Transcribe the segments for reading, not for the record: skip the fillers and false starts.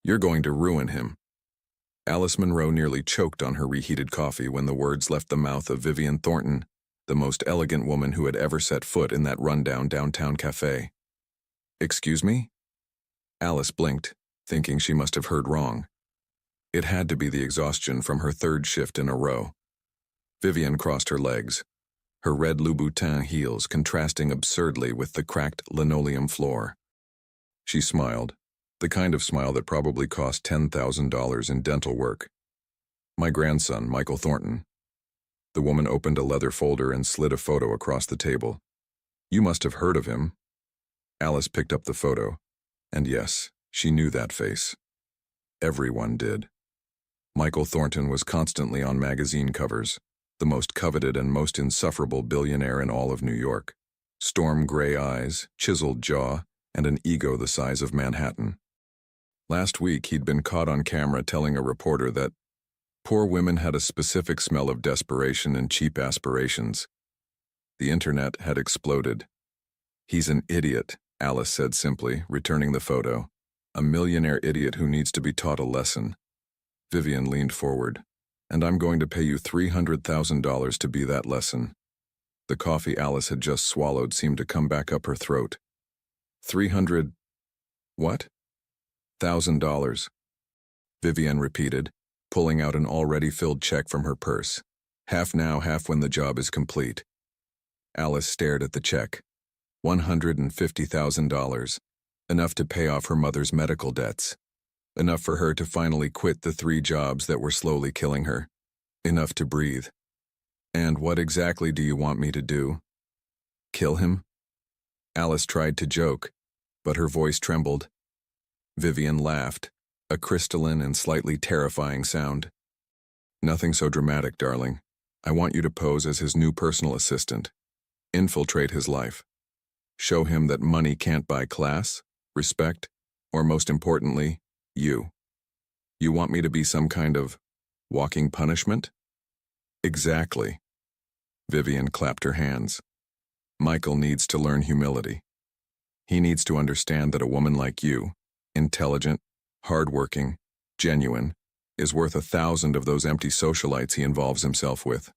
You're going to ruin him. Alice Munro nearly choked on her reheated coffee when the words left the mouth of Vivian Thornton, the most elegant woman who had ever set foot in that rundown downtown cafe. Excuse me? Alice blinked, thinking she must have heard wrong. It had to be the exhaustion from her third shift in a row. Vivian crossed her legs, her red Louboutin heels contrasting absurdly with the cracked linoleum floor. She smiled, the kind of smile that probably cost $10,000 in dental work. My grandson, Michael Thornton. The woman opened a leather folder and slid a photo across the table. You must have heard of him. Alice picked up the photo, and yes, she knew that face. Everyone did. Michael Thornton was constantly on magazine covers, the most coveted and most insufferable billionaire in all of New York. Storm gray eyes, chiseled jaw, and an ego the size of Manhattan. Last week, he'd been caught on camera telling a reporter that poor women had a specific smell of desperation and cheap aspirations. The internet had exploded. He's an idiot, Alice said simply, returning the photo. A millionaire idiot who needs to be taught a lesson. Vivian leaned forward. And I'm going to pay you $300,000 to be that lesson. The coffee Alice had just swallowed seemed to come back up her throat. 300... what? $1,000. Vivian repeated, pulling out an already filled check from her purse. Half now, half when the job is complete. Alice stared at the check. $150,000. Enough to pay off her mother's medical debts. Enough for her to finally quit the 3 jobs that were slowly killing her. Enough to breathe. And what exactly do you want me to do? Kill him? Alice tried to joke, but her voice trembled. Vivian laughed, a crystalline and slightly terrifying sound. Nothing so dramatic, darling. I want you to pose as his new personal assistant. Infiltrate his life. Show him that money can't buy class, respect, or most importantly, you. You want me to be some kind of walking punishment? Exactly. Vivian clapped her hands. Michael needs to learn humility. He needs to understand that a woman like you, intelligent, hardworking, genuine, is worth 1,000 of those empty socialites he involves himself with.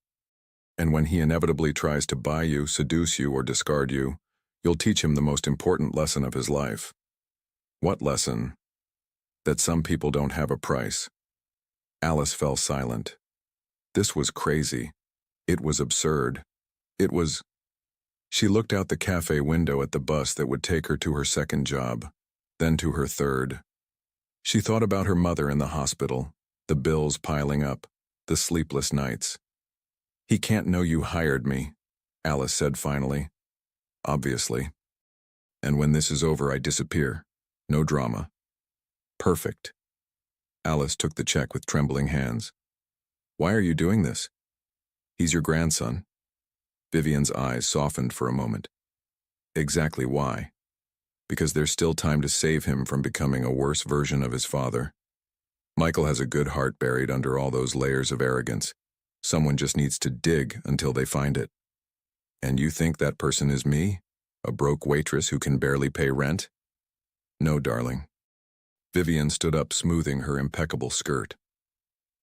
And when he inevitably tries to buy you, seduce you, or discard you, you'll teach him the most important lesson of his life. What lesson? That some people don't have a price. Alice fell silent. This was crazy. It was absurd. It was... She looked out the cafe window at the bus that would take her to her second job, then to her third. She thought about her mother in the hospital, the bills piling up, the sleepless nights. He can't know you hired me, Alice said finally. Obviously. And when this is over, I disappear. No drama. Perfect. Alice took the check with trembling hands. Why are you doing this? He's your grandson. Vivian's eyes softened for a moment. Exactly why? Because there's still time to save him from becoming a worse version of his father. Michael has a good heart buried under all those layers of arrogance. Someone just needs to dig until they find it. And you think that person is me? A broke waitress who can barely pay rent? No, darling. Vivian stood up, smoothing her impeccable skirt.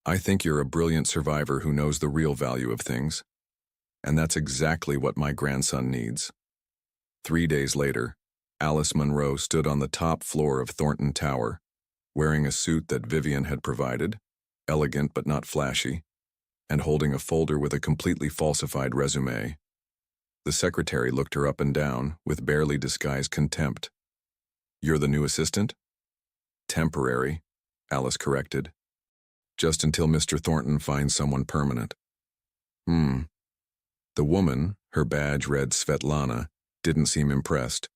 I think you're a brilliant survivor who knows the real value of things. And that's exactly what my grandson needs. 3 days later, Alice Munro stood on the top floor of Thornton Tower, wearing a suit that Vivian had provided, elegant but not flashy, and holding a folder with a completely falsified resume. The secretary looked her up and down with barely disguised contempt. You're the new assistant? Temporary, Alice corrected. Just until Mr. Thornton finds someone permanent. The woman, her badge read Svetlana, didn't seem impressed.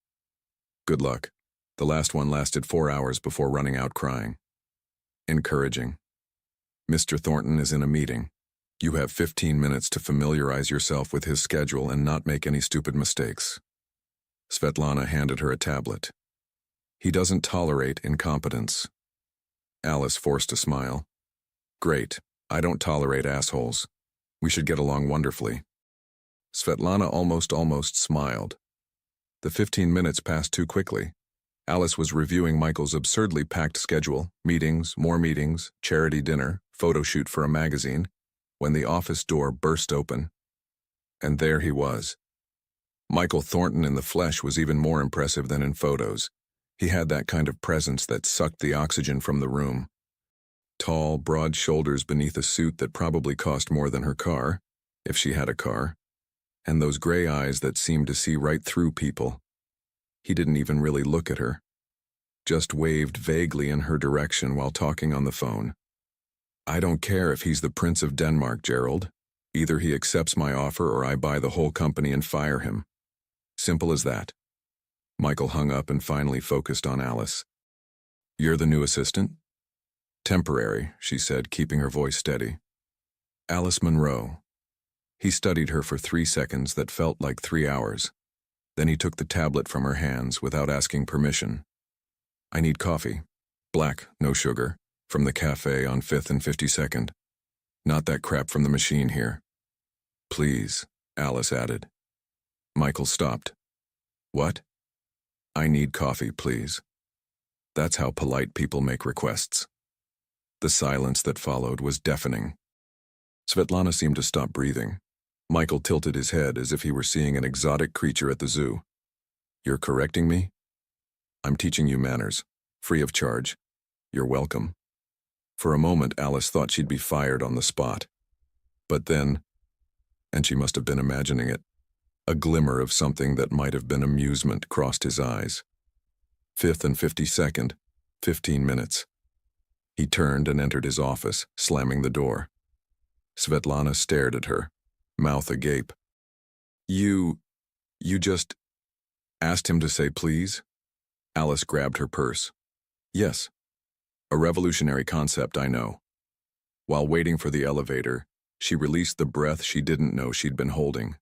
Good luck. The last one lasted 4 hours before running out crying. Encouraging. Mr. Thornton is in a meeting. You have 15 minutes to familiarize yourself with his schedule and not make any stupid mistakes. Svetlana handed her a tablet. He doesn't tolerate incompetence. Alice forced a smile. Great. I don't tolerate assholes. We should get along wonderfully. Svetlana almost smiled. The 15 minutes passed too quickly. Alice was reviewing Michael's absurdly packed schedule, meetings, more meetings, charity dinner, photo shoot for a magazine, when the office door burst open. And there he was. Michael Thornton in the flesh was even more impressive than in photos. He had that kind of presence that sucked the oxygen from the room. Tall, broad shoulders beneath a suit that probably cost more than her car, if she had a car, and those gray eyes that seemed to see right through people. He didn't even really look at her, just waved vaguely in her direction while talking on the phone. I don't care if he's the Prince of Denmark, Gerald. Either he accepts my offer or I buy the whole company and fire him. Simple as that. Michael hung up and finally focused on Alice. You're the new assistant? Temporary, she said, keeping her voice steady. Alice Monroe. He studied her for 3 seconds that felt like 3 hours. Then he took the tablet from her hands without asking permission. I need coffee. Black, no sugar, from the cafe on 5th and 52nd. Not that crap from the machine here. Please, Alice added. Michael stopped. What? I need coffee, please. That's how polite people make requests. The silence that followed was deafening. Svetlana seemed to stop breathing. Michael tilted his head as if he were seeing an exotic creature at the zoo. You're correcting me? I'm teaching you manners, free of charge. You're welcome. For a moment, Alice thought she'd be fired on the spot. But then, and she must have been imagining it, a glimmer of something that might have been amusement crossed his eyes. 5th and 52nd, 15 minutes. He turned and entered his office, slamming the door. Svetlana stared at her, mouth agape. You just asked him to say please? Alice grabbed her purse. Yes. A revolutionary concept, I know. While waiting for the elevator, she released the breath she didn't know she'd been holding.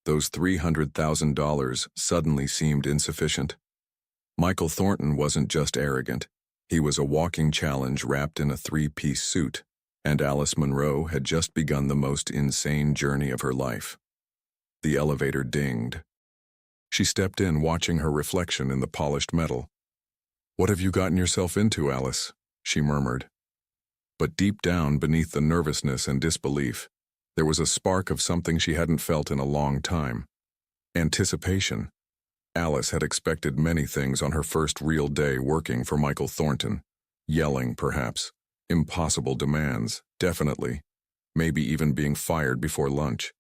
Those $300,000 suddenly seemed insufficient. Michael Thornton wasn't just arrogant. He was a walking challenge wrapped in a 3-piece suit, and Alice Monroe had just begun the most insane journey of her life. The elevator dinged. She stepped in, watching her reflection in the polished metal. What have you gotten yourself into, Alice? She murmured. But deep down, beneath the nervousness and disbelief, there was a spark of something she hadn't felt in a long time. Anticipation. Alice had expected many things on her first real day working for Michael Thornton. Yelling, perhaps. Impossible demands, definitely. Maybe even being fired before lunch.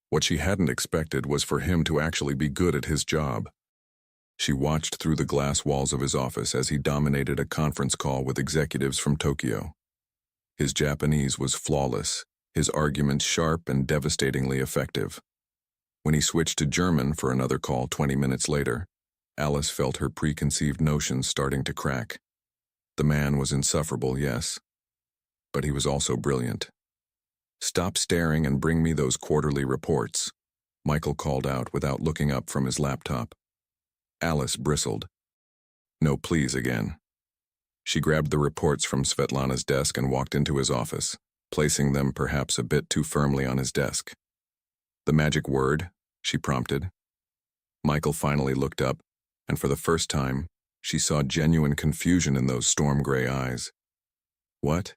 What she hadn't expected was for him to actually be good at his job. She watched through the glass walls of his office as he dominated a conference call with executives from Tokyo. His Japanese was flawless, his arguments sharp and devastatingly effective. When he switched to German for another call 20 minutes later, Alice felt her preconceived notions starting to crack. The man was insufferable, yes, but he was also brilliant. Stop staring and bring me those quarterly reports, Michael called out without looking up from his laptop. Alice bristled. No, please again. She grabbed the reports from Svetlana's desk and walked into his office, placing them perhaps a bit too firmly on his desk. The magic word, she prompted. Michael finally looked up, and for the first time, she saw genuine confusion in those storm-gray eyes. What?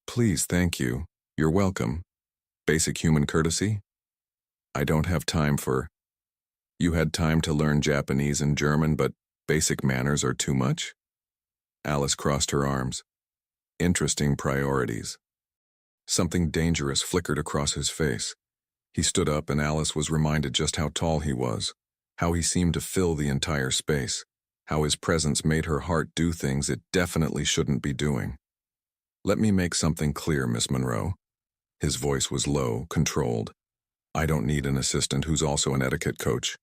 Please, thank you. You're welcome. Basic human courtesy? I don't have time for... You had time to learn Japanese and German, but basic manners are too much? Alice crossed her arms. Interesting priorities. Something dangerous flickered across his face. He stood up and Alice was reminded just how tall he was, how he seemed to fill the entire space, how his presence made her heart do things it definitely shouldn't be doing. Let me make something clear, Miss Monroe. His voice was low, controlled. I don't need an assistant who's also an etiquette coach.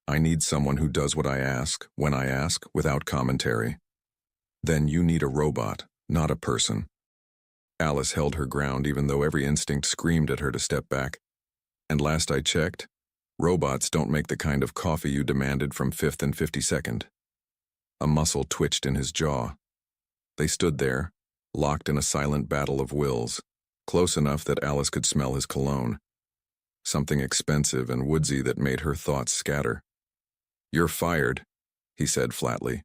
I need someone who does what I ask, when I ask, without commentary. Then you need a robot, not a person. Alice held her ground even though every instinct screamed at her to step back. And last I checked, robots don't make the kind of coffee you demanded from 5th and 52nd. A muscle twitched in his jaw. They stood there, locked in a silent battle of wills, close enough that Alice could smell his cologne. Something expensive and woodsy that made her thoughts scatter. You're fired, he said flatly.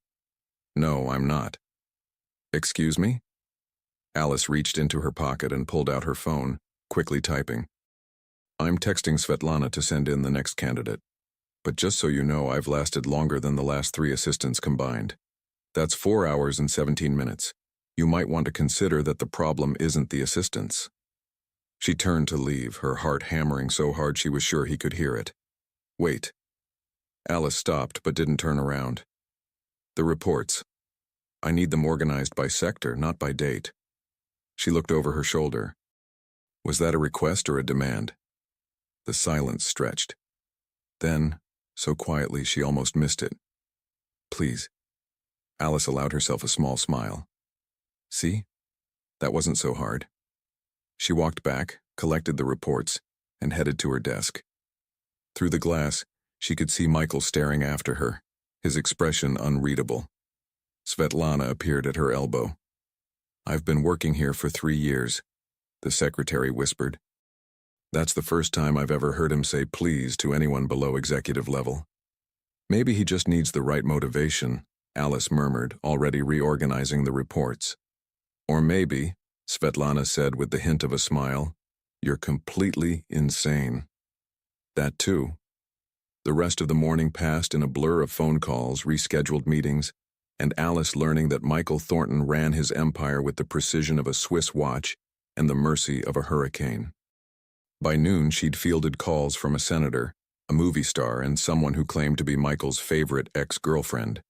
No, I'm not. Excuse me? Alice reached into her pocket and pulled out her phone, quickly typing. I'm texting Svetlana to send in the next candidate. But just so you know, I've lasted longer than the last 3 assistants combined. That's 4 hours and 17 minutes. You might want to consider that the problem isn't the assistants. She turned to leave, her heart hammering so hard she was sure he could hear it. Wait. Alice stopped but didn't turn around. The reports. I need them organized by sector, not by date. She looked over her shoulder. Was that a request or a demand? The silence stretched. Then, so quietly she almost missed it. Please. Alice allowed herself a small smile. See? That wasn't so hard. She walked back, collected the reports, and headed to her desk. Through the glass, she could see Michael staring after her, his expression unreadable. Svetlana appeared at her elbow. I've been working here for 3 years, the secretary whispered. That's the first time I've ever heard him say please to anyone below executive level. Maybe he just needs the right motivation, Alice murmured, already reorganizing the reports. Or maybe, Svetlana said with the hint of a smile, you're completely insane. That too. The rest of the morning passed in a blur of phone calls, rescheduled meetings, and Alice learning that Michael Thornton ran his empire with the precision of a Swiss watch and the mercy of a hurricane. By noon, she'd fielded calls from a senator, a movie star, and someone who claimed to be Michael's favorite ex-girlfriend.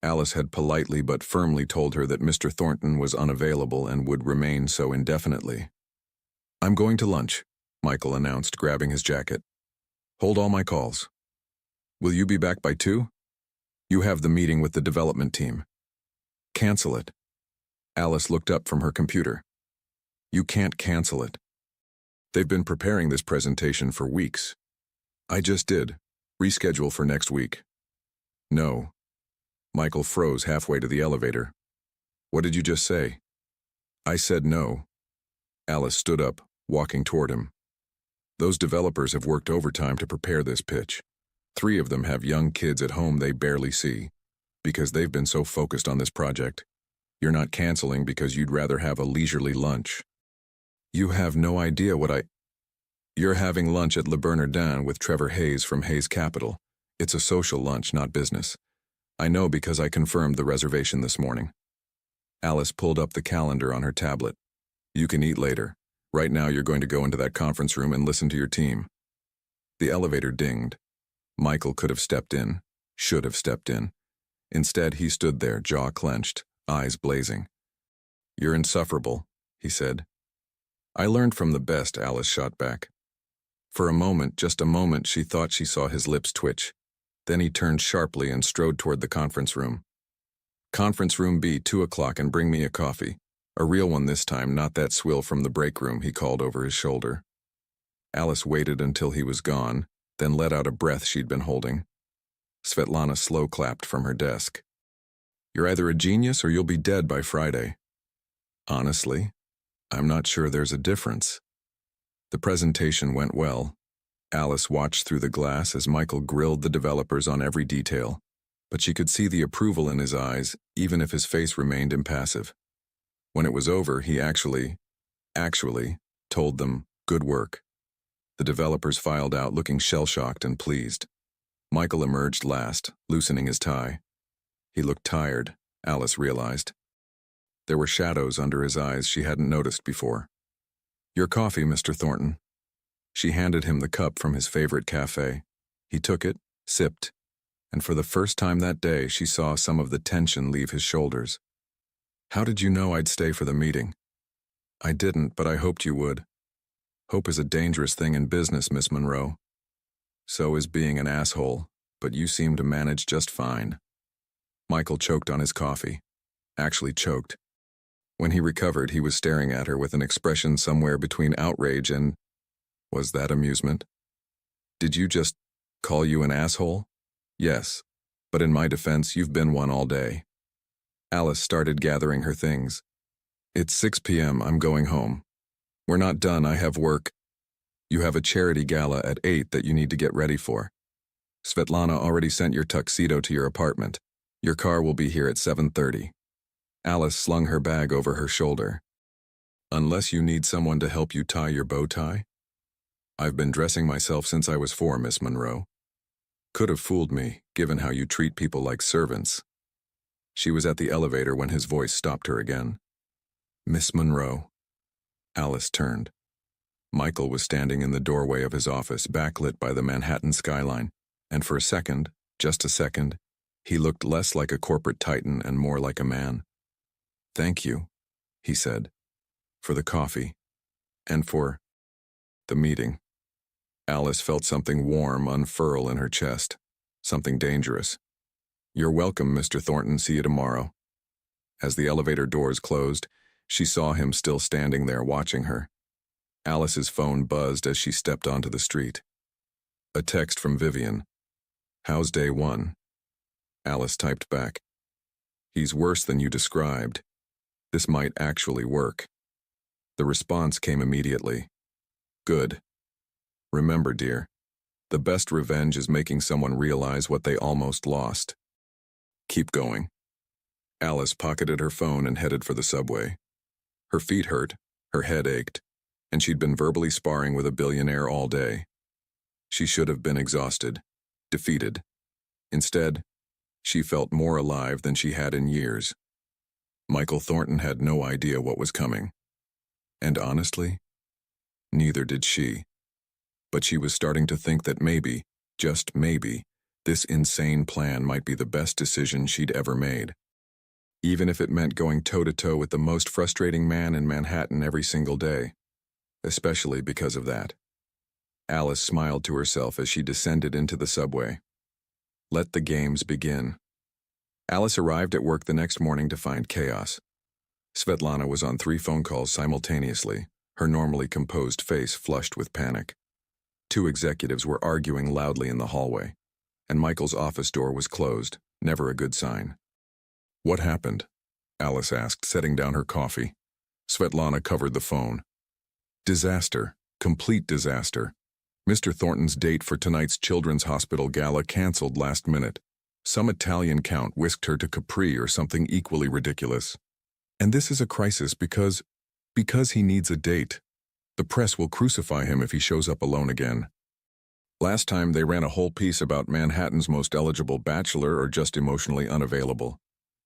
Alice had politely but firmly told her that Mr. Thornton was unavailable and would remain so indefinitely. I'm going to lunch, Michael announced, grabbing his jacket. Hold all my calls. Will you be back by 2? You have the meeting with the development team. Cancel it. Alice looked up from her computer. You can't cancel it. They've been preparing this presentation for weeks. I just did. Reschedule for next week. No. Michael froze halfway to the elevator. What did you just say? I said no. Alice stood up, walking toward him. Those developers have worked overtime to prepare this pitch. 3 of them have young kids at home they barely see, because they've been so focused on this project. You're not canceling because you'd rather have a leisurely lunch. You have no idea what You're having lunch at Le Bernardin with Trevor Hayes from Hayes Capital. It's a social lunch, not business. I know because I confirmed the reservation this morning. Alice pulled up the calendar on her tablet. You can eat later. Right now you're going to go into that conference room and listen to your team. The elevator dinged. Michael could have stepped in, should have stepped in. Instead, he stood there, jaw clenched, eyes blazing. You're insufferable, he said. I learned from the best, Alice shot back. For a moment, just a moment, she thought she saw his lips twitch. Then he turned sharply and strode toward the conference room. Conference room B, 2 o'clock, and bring me a coffee. A real one this time, not that swill from the break room, he called over his shoulder. Alice waited until he was gone, then let out a breath she'd been holding. Svetlana slow-clapped from her desk. You're either a genius or you'll be dead by Friday. Honestly, I'm not sure there's a difference. The presentation went well. Alice watched through the glass as Michael grilled the developers on every detail, but she could see the approval in his eyes, even if his face remained impassive. When it was over, he actually told them, good work. The developers filed out looking shell-shocked and pleased. Michael emerged last, loosening his tie. He looked tired, Alice realized. There were shadows under his eyes she hadn't noticed before. Your coffee, Mr. Thornton. She handed him the cup from his favorite cafe. He took it, sipped, and for the first time that day she saw some of the tension leave his shoulders. How did you know I'd stay for the meeting? I didn't, but I hoped you would. Hope is a dangerous thing in business, Miss Monroe. So is being an asshole, but you seem to manage just fine. Michael choked on his coffee. Actually choked. When he recovered, he was staring at her with an expression somewhere between outrage and... Was that amusement? Did you just call you an asshole? Yes, but in my defense, you've been one all day. Alice started gathering her things. It's 6 p.m., I'm going home. We're not done, I have work. You have a charity gala at 8 that you need to get ready for. Svetlana already sent your tuxedo to your apartment. Your car will be here at 7:30. Alice slung her bag over her shoulder. Unless you need someone to help you tie your bow tie? I've been dressing myself since I was 4, Miss Monroe. Could have fooled me, given how you treat people like servants. She was at the elevator when his voice stopped her again. Miss Monroe. Alice turned. Michael was standing in the doorway of his office, backlit by the Manhattan skyline, and for a second, just a second, he looked less like a corporate titan and more like a man. Thank you, he said, for the coffee, and for the meeting. Alice felt something warm unfurl in her chest, something dangerous. You're welcome, Mr. Thornton. See you tomorrow. As the elevator doors closed, she saw him still standing there watching her. Alice's phone buzzed as she stepped onto the street. A text from Vivian. How's day 1? Alice typed back. He's worse than you described. This might actually work. The response came immediately. Good. Remember, dear, the best revenge is making someone realize what they almost lost. Keep going. Alice pocketed her phone and headed for the subway. Her feet hurt, her head ached, and she'd been verbally sparring with a billionaire all day. She should have been exhausted, defeated. Instead, she felt more alive than she had in years. Michael Thornton had no idea what was coming. And honestly, neither did she. But she was starting to think that maybe, just maybe, this insane plan might be the best decision she'd ever made. Even if it meant going toe-to-toe with the most frustrating man in Manhattan every single day. Especially because of that. Alice smiled to herself as she descended into the subway. Let the games begin. Alice arrived at work the next morning to find chaos. Svetlana was on 3 phone calls simultaneously, her normally composed face flushed with panic. 2 executives were arguing loudly in the hallway, and Michael's office door was closed, never a good sign. What happened? Alice asked, setting down her coffee. Svetlana covered the phone. Disaster. Complete disaster. Mr. Thornton's date for tonight's Children's Hospital Gala canceled last minute. Some Italian count whisked her to Capri or something equally ridiculous. And this is a crisis because he needs a date. The press will crucify him if he shows up alone again. Last time they ran a whole piece about Manhattan's most eligible bachelor or just emotionally unavailable.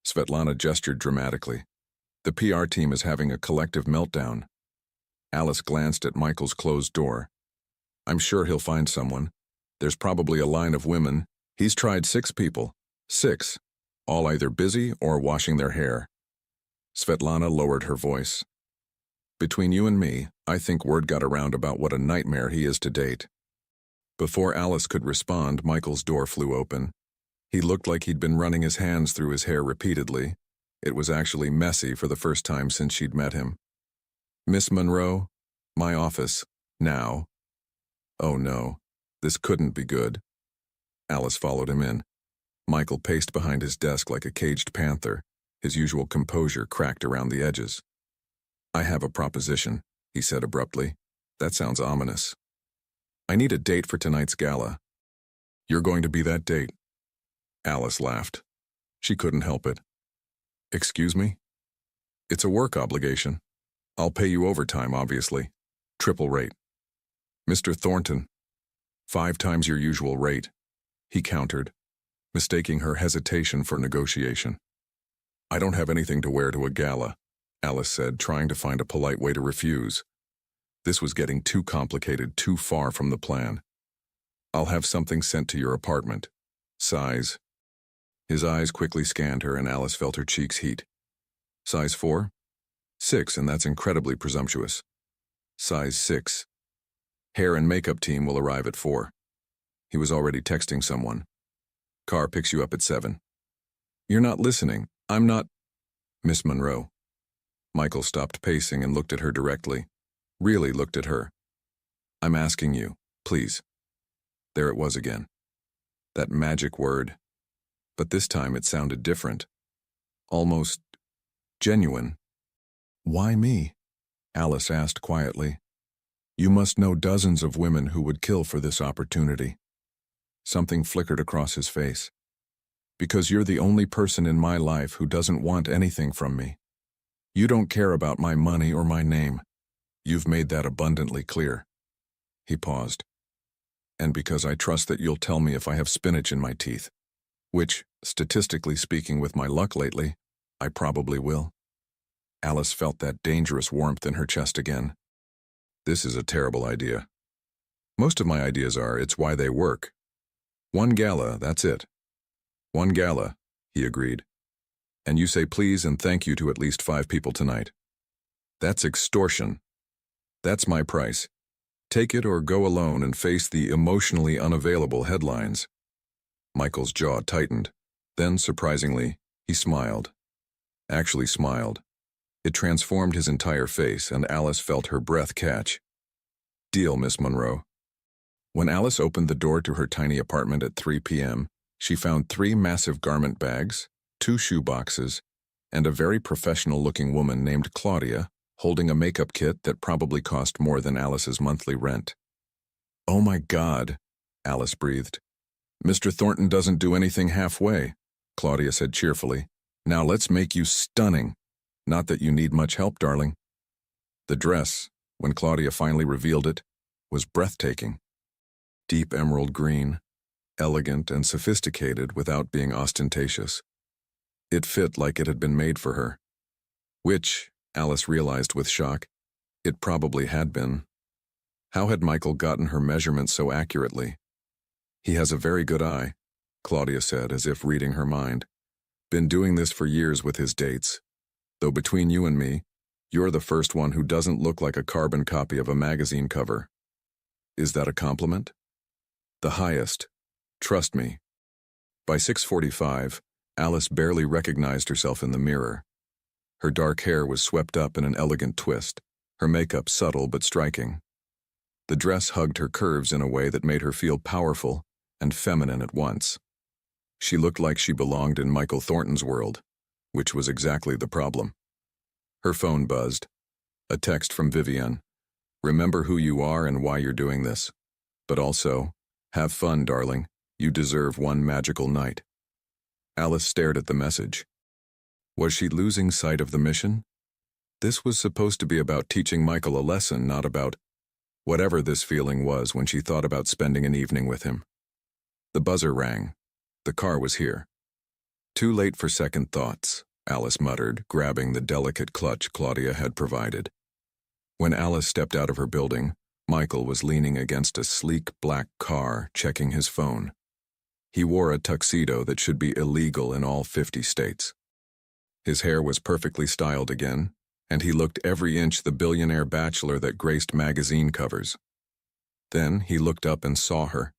Svetlana gestured dramatically. The PR team is having a collective meltdown. Alice glanced at Michael's closed door. I'm sure he'll find someone. There's probably a line of women. He's tried 6 people. 6. All either busy or washing their hair. Svetlana lowered her voice. Between you and me, I think word got around about what a nightmare he is to date. Before Alice could respond, Michael's door flew open. He looked like he'd been running his hands through his hair repeatedly. It was actually messy for the first time since she'd met him. Miss Monroe, my office, now. Oh no, this couldn't be good. Alice followed him in. Michael paced behind his desk like a caged panther, his usual composure cracked around the edges. I have a proposition, he said abruptly. That sounds ominous. I need a date for tonight's gala. You're going to be that date. Alice laughed. She couldn't help it. Excuse me? It's a work obligation. I'll pay you overtime, obviously. Triple rate. Mr. Thornton. 5 times your usual rate, he countered, mistaking her hesitation for negotiation. I don't have anything to wear to a gala, Alice said, trying to find a polite way to refuse. This was getting too complicated, too far from the plan. I'll have something sent to your apartment. Size. His eyes quickly scanned her and Alice felt her cheeks heat. Size 4? 6, and that's incredibly presumptuous. Size 6. Hair and makeup team will arrive at 4. He was already texting someone. Car picks you up at 7. You're not listening. I'm not... Miss Monroe. Michael stopped pacing and looked at her directly. Really looked at her. I'm asking you, please. There it was again. That magic word. But this time it sounded different. Almost genuine. Why me? Alice asked quietly. You must know dozens of women who would kill for this opportunity. Something flickered across his face. Because you're the only person in my life who doesn't want anything from me. You don't care about my money or my name. You've made that abundantly clear." He paused. "And because I trust that you'll tell me if I have spinach in my teeth. Which, statistically speaking with my luck lately, I probably will." Alice felt that dangerous warmth in her chest again. "This is a terrible idea. Most of my ideas are, it's why they work. One gala, that's it." "One gala," he agreed. "And you say please and thank you to at least 5 people tonight. That's extortion. That's my price. Take it or go alone and face the emotionally unavailable headlines." Michael's jaw tightened. Then, surprisingly, he smiled. Actually smiled. It transformed his entire face, and Alice felt her breath catch. "Deal, Miss Monroe." When Alice opened the door to her tiny apartment at 3 p.m., she found 3 massive garment bags, 2 shoe boxes, and a very professional-looking woman named Claudia holding a makeup kit that probably cost more than Alice's monthly rent. "Oh my God," Alice breathed. "Mr. Thornton doesn't do anything halfway," Claudia said cheerfully. "Now let's make you stunning. Not that you need much help, darling." The dress, when Claudia finally revealed it, was breathtaking. Deep emerald green, elegant and sophisticated without being ostentatious. It fit like it had been made for her. Which, Alice realized with shock, it probably had been. How had Michael gotten her measurements so accurately? "He has a very good eye," Claudia said, as if reading her mind. "Been doing this for years with his dates. Though between you and me, you're the first one who doesn't look like a carbon copy of a magazine cover. Is that a compliment?" "The highest. Trust me." By 6:45, Alice barely recognized herself in the mirror. Her dark hair was swept up in an elegant twist, her makeup subtle but striking. The dress hugged her curves in a way that made her feel powerful and feminine at once. She looked like she belonged in Michael Thornton's world, which was exactly the problem. Her phone buzzed. A text from Vivian. "Remember who you are and why you're doing this. But also, have fun, darling. You deserve one magical night." Alice stared at the message. Was she losing sight of the mission? This was supposed to be about teaching Michael a lesson, not about whatever this feeling was when she thought about spending an evening with him. The buzzer rang. The car was here. "Too late for second thoughts," Alice muttered, grabbing the delicate clutch Claudia had provided. When Alice stepped out of her building, Michael was leaning against a sleek black car, checking his phone. He wore a tuxedo that should be illegal in all 50 states. His hair was perfectly styled again, and he looked every inch the billionaire bachelor that graced magazine covers. Then he looked up and saw her.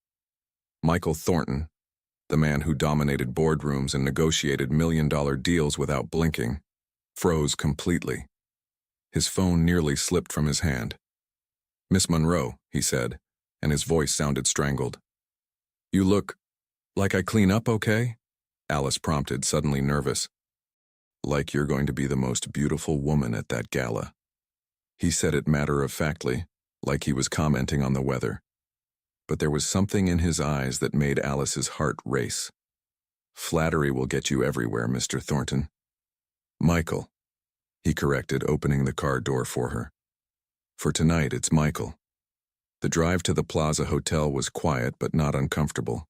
Michael Thornton, the man who dominated boardrooms and negotiated million-dollar deals without blinking, froze completely. His phone nearly slipped from his hand. "Miss Monroe," he said, and his voice sounded strangled. "You look like I clean up okay?" Alice prompted, suddenly nervous. "Like you're going to be the most beautiful woman at that gala." He said it matter-of-factly, like he was commenting on the weather. But there was something in his eyes that made Alice's heart race. "Flattery will get you everywhere, Mr. Thornton." "Michael," he corrected, opening the car door for her. "For tonight, it's Michael." The drive to the Plaza Hotel was quiet but not uncomfortable.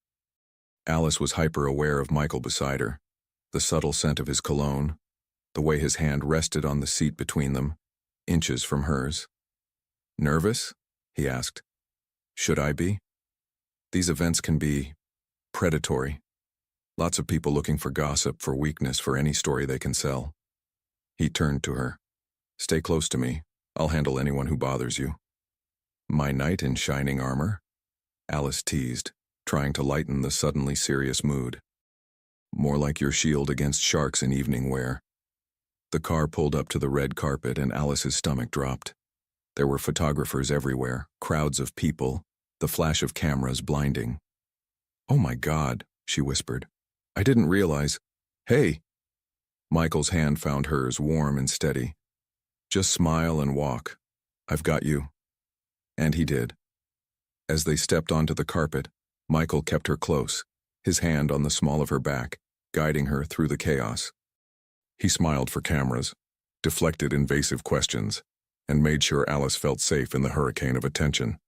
Alice was hyper-aware of Michael beside her, the subtle scent of his cologne, the way his hand rested on the seat between them, inches from hers. "Nervous?" he asked. "Should I be? These events can be predatory. Lots of people looking for gossip, for weakness, for any story they can sell." He turned to her. "Stay close to me. I'll handle anyone who bothers you." "My knight in shining armor?" Alice teased, trying to lighten the suddenly serious mood. "More like your shield against sharks in evening wear." The car pulled up to the red carpet and Alice's stomach dropped. There were photographers everywhere, crowds of people, the flash of cameras blinding. "Oh my God," she whispered. "I didn't realize. Hey!" Michael's hand found hers, warm and steady. "Just smile and walk. I've got you." And he did. As they stepped onto the carpet, Michael kept her close, his hand on the small of her back, guiding her through the chaos. He smiled for cameras, deflected invasive questions, and made sure Alice felt safe in the hurricane of attention.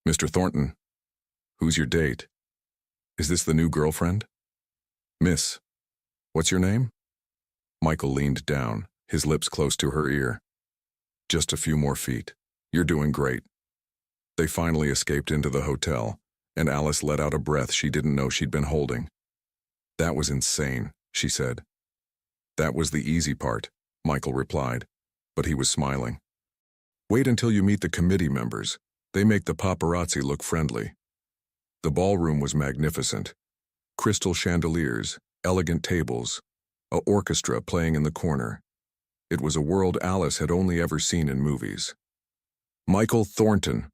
"Mr. Thornton, who's your date? Is this the new girlfriend?" "Miss, what's your name?" Michael leaned down, his lips close to her ear. "Just a few more feet. You're doing great." They finally escaped into the hotel, and Alice let out a breath she didn't know she'd been holding. "That was insane," she said. "That was the easy part," Michael replied, but he was smiling. "Wait until you meet the committee members. They make the paparazzi look friendly." The ballroom was magnificent. Crystal chandeliers, elegant tables, an orchestra playing in the corner. It was a world Alice had only ever seen in movies. "Michael Thornton."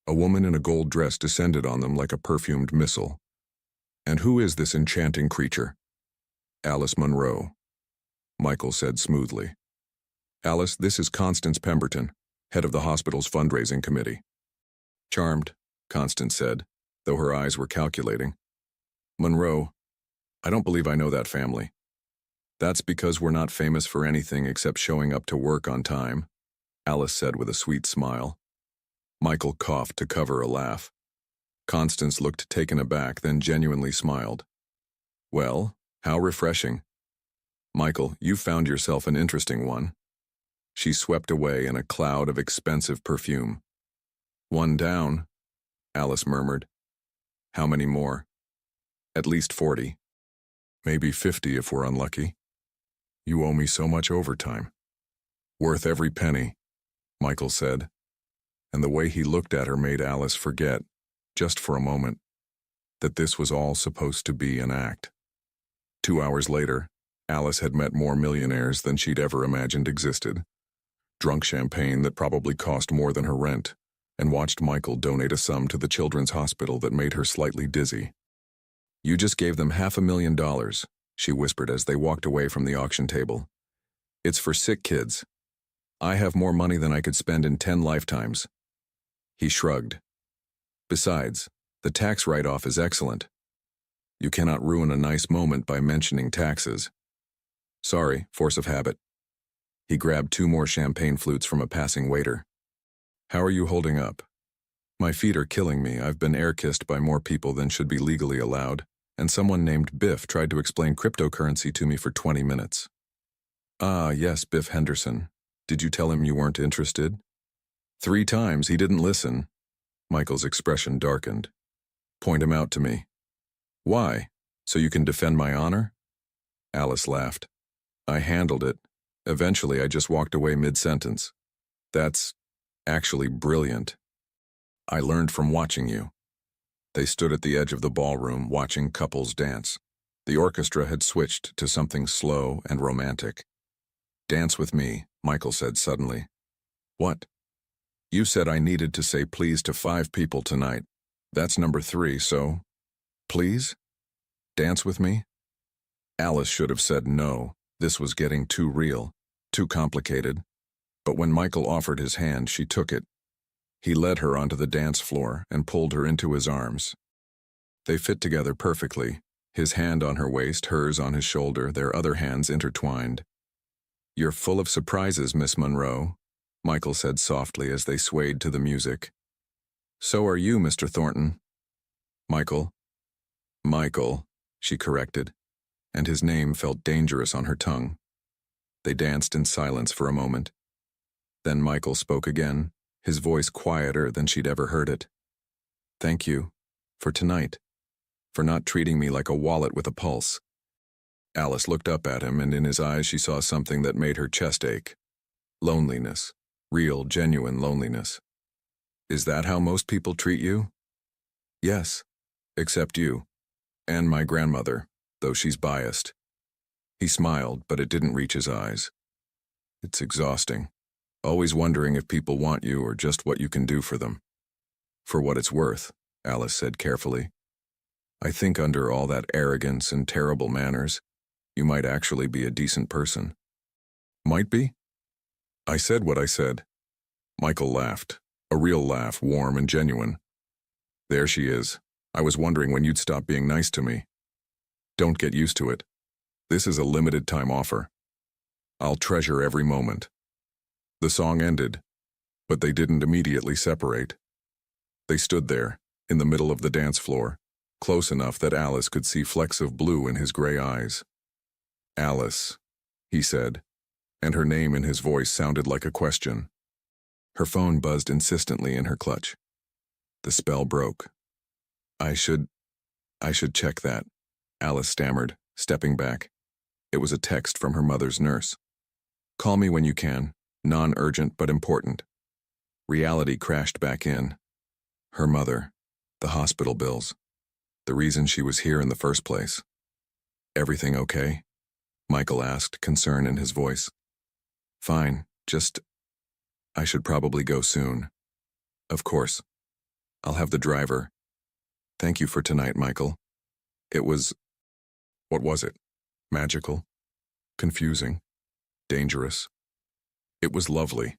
A woman in a gold dress descended on them like a perfumed missile. "And who is this enchanting creature?" "Alice Munro," Michael said smoothly. "Alice, this is Constance Pemberton, head of the hospital's fundraising committee." "Charmed," Constance said, though her eyes were calculating. "Munro, I don't believe I know that family." "That's because we're not famous for anything except showing up to work on time," Alice said with a sweet smile. Michael coughed to cover a laugh. Constance looked taken aback, then genuinely smiled. "Well, how refreshing. Michael, you've found yourself an interesting one." She swept away in a cloud of expensive perfume. "One down," Alice murmured. "How many more?" "At least 40. Maybe 50 if we're unlucky. You owe me so much overtime." "Worth every penny," Michael said, and the way he looked at her made Alice forget, just for a moment, that this was all supposed to be an act. 2 hours later, Alice had met more millionaires than she'd ever imagined existed, drunk champagne that probably cost more than her rent, and watched Michael donate a sum to the children's hospital that made her slightly dizzy. "You just gave them $500,000, she whispered as they walked away from the auction table. "It's for sick kids. I have more money than I could spend in 10 lifetimes." He shrugged. "Besides, the tax write-off is excellent. You cannot ruin a nice moment by mentioning taxes." "Sorry, force of habit." He grabbed 2 more champagne flutes from a passing waiter. "How are you holding up?" "My feet are killing me. I've been air-kissed by more people than should be legally allowed, and someone named Biff tried to explain cryptocurrency to me for 20 minutes. "Ah, yes, Biff Henderson. Did you tell him you weren't interested?" 3 times, he didn't listen." Michael's expression darkened. "Point him out to me." "Why? So you can defend my honor?" Alice laughed. "I handled it. Eventually, I just walked away mid-sentence." "That's actually brilliant. I learned from watching you." They stood at the edge of the ballroom watching couples dance. The orchestra had switched to something slow and romantic. "Dance with me," Michael said suddenly. "What?" "You said I needed to say please to 5 people tonight. That's number 3, so... Please? Dance with me?" Alice should have said no. This was getting too real, too complicated. But when Michael offered his hand, she took it. He led her onto the dance floor and pulled her into his arms. They fit together perfectly, his hand on her waist, hers on his shoulder, their other hands intertwined. "You're full of surprises, Miss Munro," Michael said softly as they swayed to the music. "So are you, Mr. Thornton." "Michael." "Michael," she corrected, and his name felt dangerous on her tongue. They danced in silence for a moment. Then Michael spoke again, his voice quieter than she'd ever heard it. "Thank you. For tonight. For not treating me like a wallet with a pulse." Alice looked up at him, and in his eyes she saw something that made her chest ache. Loneliness. Real, genuine loneliness. "Is that how most people treat you?" "Yes. Except you. And my grandmother, though she's biased." He smiled, but it didn't reach his eyes. "It's exhausting. Always wondering if people want you or just what you can do for them." "For what it's worth," Alice said carefully. "I think under all that arrogance and terrible manners, you might actually be a decent person." "Might be?" "I said what I said." Michael laughed, a real laugh, warm and genuine. "There she is. I was wondering when you'd stop being nice to me." Don't get used to it. This is a limited time offer. I'll treasure every moment. The song ended, but they didn't immediately separate. They stood there, in the middle of the dance floor, close enough that Alice could see flecks of blue in his gray eyes. Alice, he said, and her name in his voice sounded like a question. Her phone buzzed insistently in her clutch. The spell broke. I should check that, Alice stammered, stepping back. It was a text from her mother's nurse. Call me when you can, non-urgent but important. Reality crashed back in. Her mother, the hospital bills, the reason she was here in the first place. Everything okay? Michael asked, concern in his voice. Fine, I should probably go soon. Of course. I'll have the driver. Thank you for tonight, Michael. What was it? Magical? Confusing? Dangerous? It was lovely.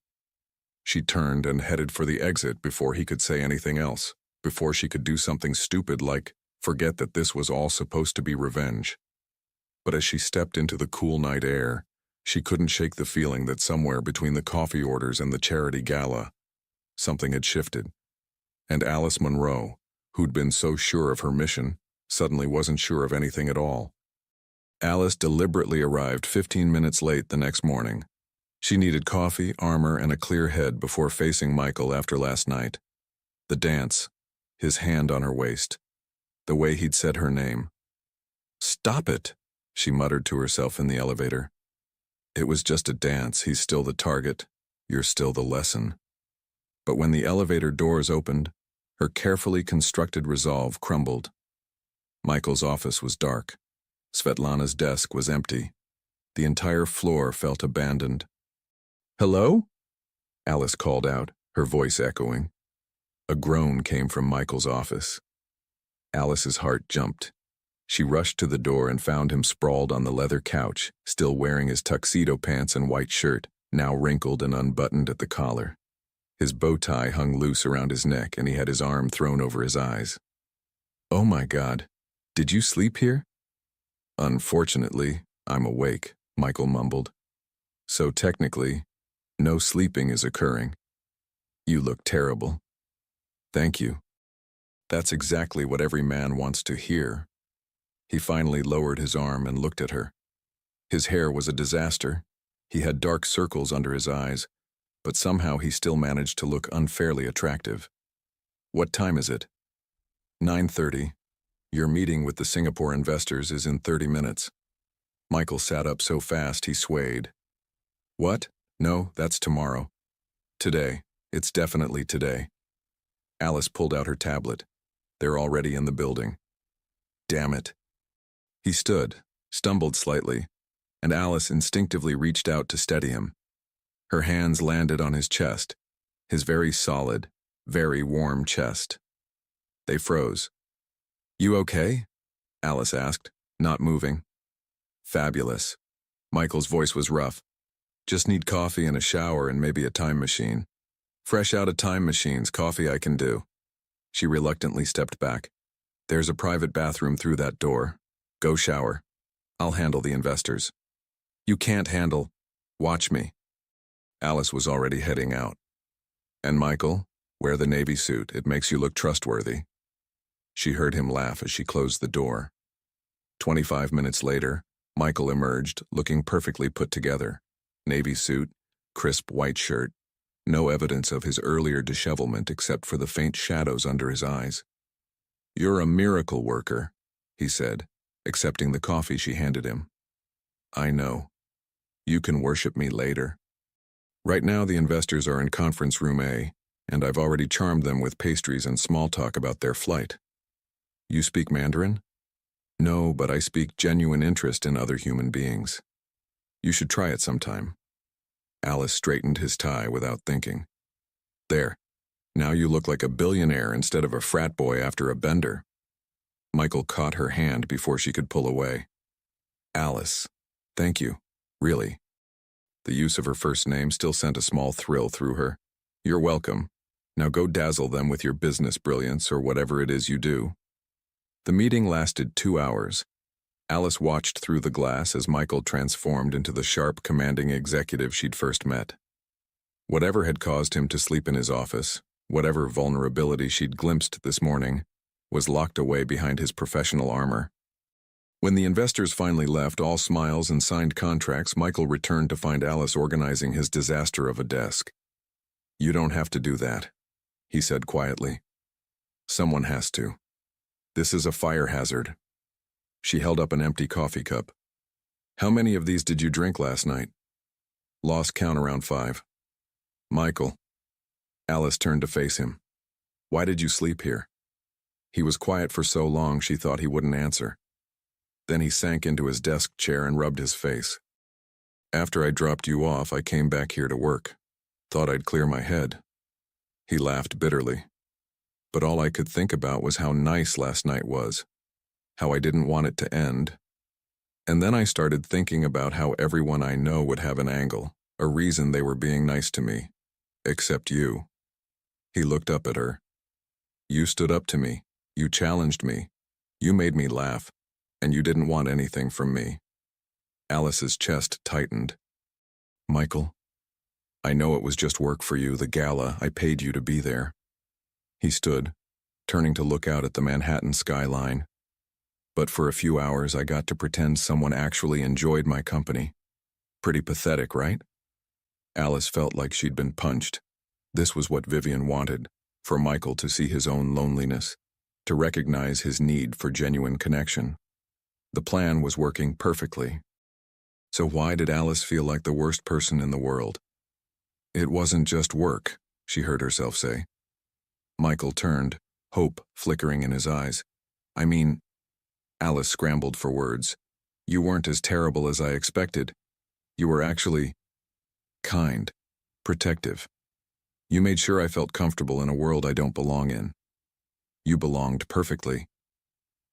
She turned and headed for the exit before he could say anything else, before she could do something stupid like forget that this was all supposed to be revenge. But as she stepped into the cool night air, she couldn't shake the feeling that somewhere between the coffee orders and the charity gala, something had shifted. And Alice Monroe, who'd been so sure of her mission, suddenly wasn't sure of anything at all. Alice deliberately arrived 15 minutes late the next morning. She needed coffee, armor, and a clear head before facing Michael after last night. The dance, his hand on her waist, the way he'd said her name. Stop it, she muttered to herself in the elevator. It was just a dance. He's still the target. You're still the lesson. But when the elevator doors opened, her carefully constructed resolve crumbled. Michael's office was dark. Svetlana's desk was empty. The entire floor felt abandoned. Hello? Alice called out, her voice echoing. A groan came from Michael's office. Alice's heart jumped. She rushed to the door and found him sprawled on the leather couch, still wearing his tuxedo pants and white shirt, now wrinkled and unbuttoned at the collar. His bow tie hung loose around his neck and he had his arm thrown over his eyes. Oh my God, did you sleep here? Unfortunately, I'm awake, Michael mumbled. So technically, no sleeping is occurring. You look terrible. Thank you. That's exactly what every man wants to hear. He finally lowered his arm and looked at her. His hair was a disaster. He had dark circles under his eyes, but somehow he still managed to look unfairly attractive. What time is it? 9:30. Your meeting with the Singapore investors is in 30 minutes. Michael sat up so fast he swayed. What? No, that's tomorrow. Today. It's definitely today. Alice pulled out her tablet. They're already in the building. Damn it. He stood, stumbled slightly, and Alice instinctively reached out to steady him. Her hands landed on his chest, his very solid, very warm chest. They froze. You okay? Alice asked, not moving. Fabulous. Michael's voice was rough. Just need coffee and a shower and maybe a time machine. Fresh out of time machines, coffee I can do. She reluctantly stepped back. There's a private bathroom through that door. Go shower. I'll handle the investors. You can't handle. Watch me. Alice was already heading out. And Michael, wear the navy suit. It makes you look trustworthy. She heard him laugh as she closed the door. 25 minutes later, Michael emerged, looking perfectly put together. Navy suit, crisp white shirt, no evidence of his earlier dishevelment except for the faint shadows under his eyes. You're a miracle worker, he said, accepting the coffee she handed him. I know. You can worship me later. Right now the investors are in conference room A, and I've already charmed them with pastries and small talk about their flight. You speak Mandarin? No, but I speak genuine interest in other human beings. You should try it sometime. Alice straightened his tie without thinking. There. Now you look like a billionaire instead of a frat boy after a bender. Michael caught her hand before she could pull away. Alice. Thank you. Really. The use of her first name still sent a small thrill through her. You're welcome. Now go dazzle them with your business brilliance or whatever it is you do. The meeting lasted 2 hours. Alice watched through the glass as Michael transformed into the sharp, commanding executive she'd first met. Whatever had caused him to sleep in his office, whatever vulnerability she'd glimpsed this morning, was locked away behind his professional armor. When the investors finally left, all smiles and signed contracts, Michael returned to find Alice organizing his disaster of a desk. "You don't have to do that," he said quietly. "Someone has to. This is a fire hazard." She held up an empty coffee cup. "How many of these did you drink last night?" "Lost count around 5. "Michael." Alice turned to face him. "Why did you sleep here?" He was quiet for so long she thought he wouldn't answer. Then he sank into his desk chair and rubbed his face. "After I dropped you off, I came back here to work. Thought I'd clear my head." He laughed bitterly. "But all I could think about was how nice last night was, how I didn't want it to end. And then I started thinking about how everyone I know would have an angle, a reason they were being nice to me. Except you." He looked up at her. "You stood up to me. You challenged me. You made me laugh. And you didn't want anything from me." Alice's chest tightened. "Michael, I know it was just work for you, the gala. I paid you to be there." He stood, turning to look out at the Manhattan skyline. "But for a few hours I got to pretend someone actually enjoyed my company. Pretty pathetic, right?" Alice felt like she'd been punched. This was what Vivian wanted, for Michael to see his own loneliness, to recognize his need for genuine connection. The plan was working perfectly. So why did Alice feel like the worst person in the world? "It wasn't just work," she heard herself say. Michael turned, hope flickering in his eyes. "I mean," Alice scrambled for words, "you weren't as terrible as I expected. You were actually kind, protective. You made sure I felt comfortable in a world I don't belong in. You belonged perfectly."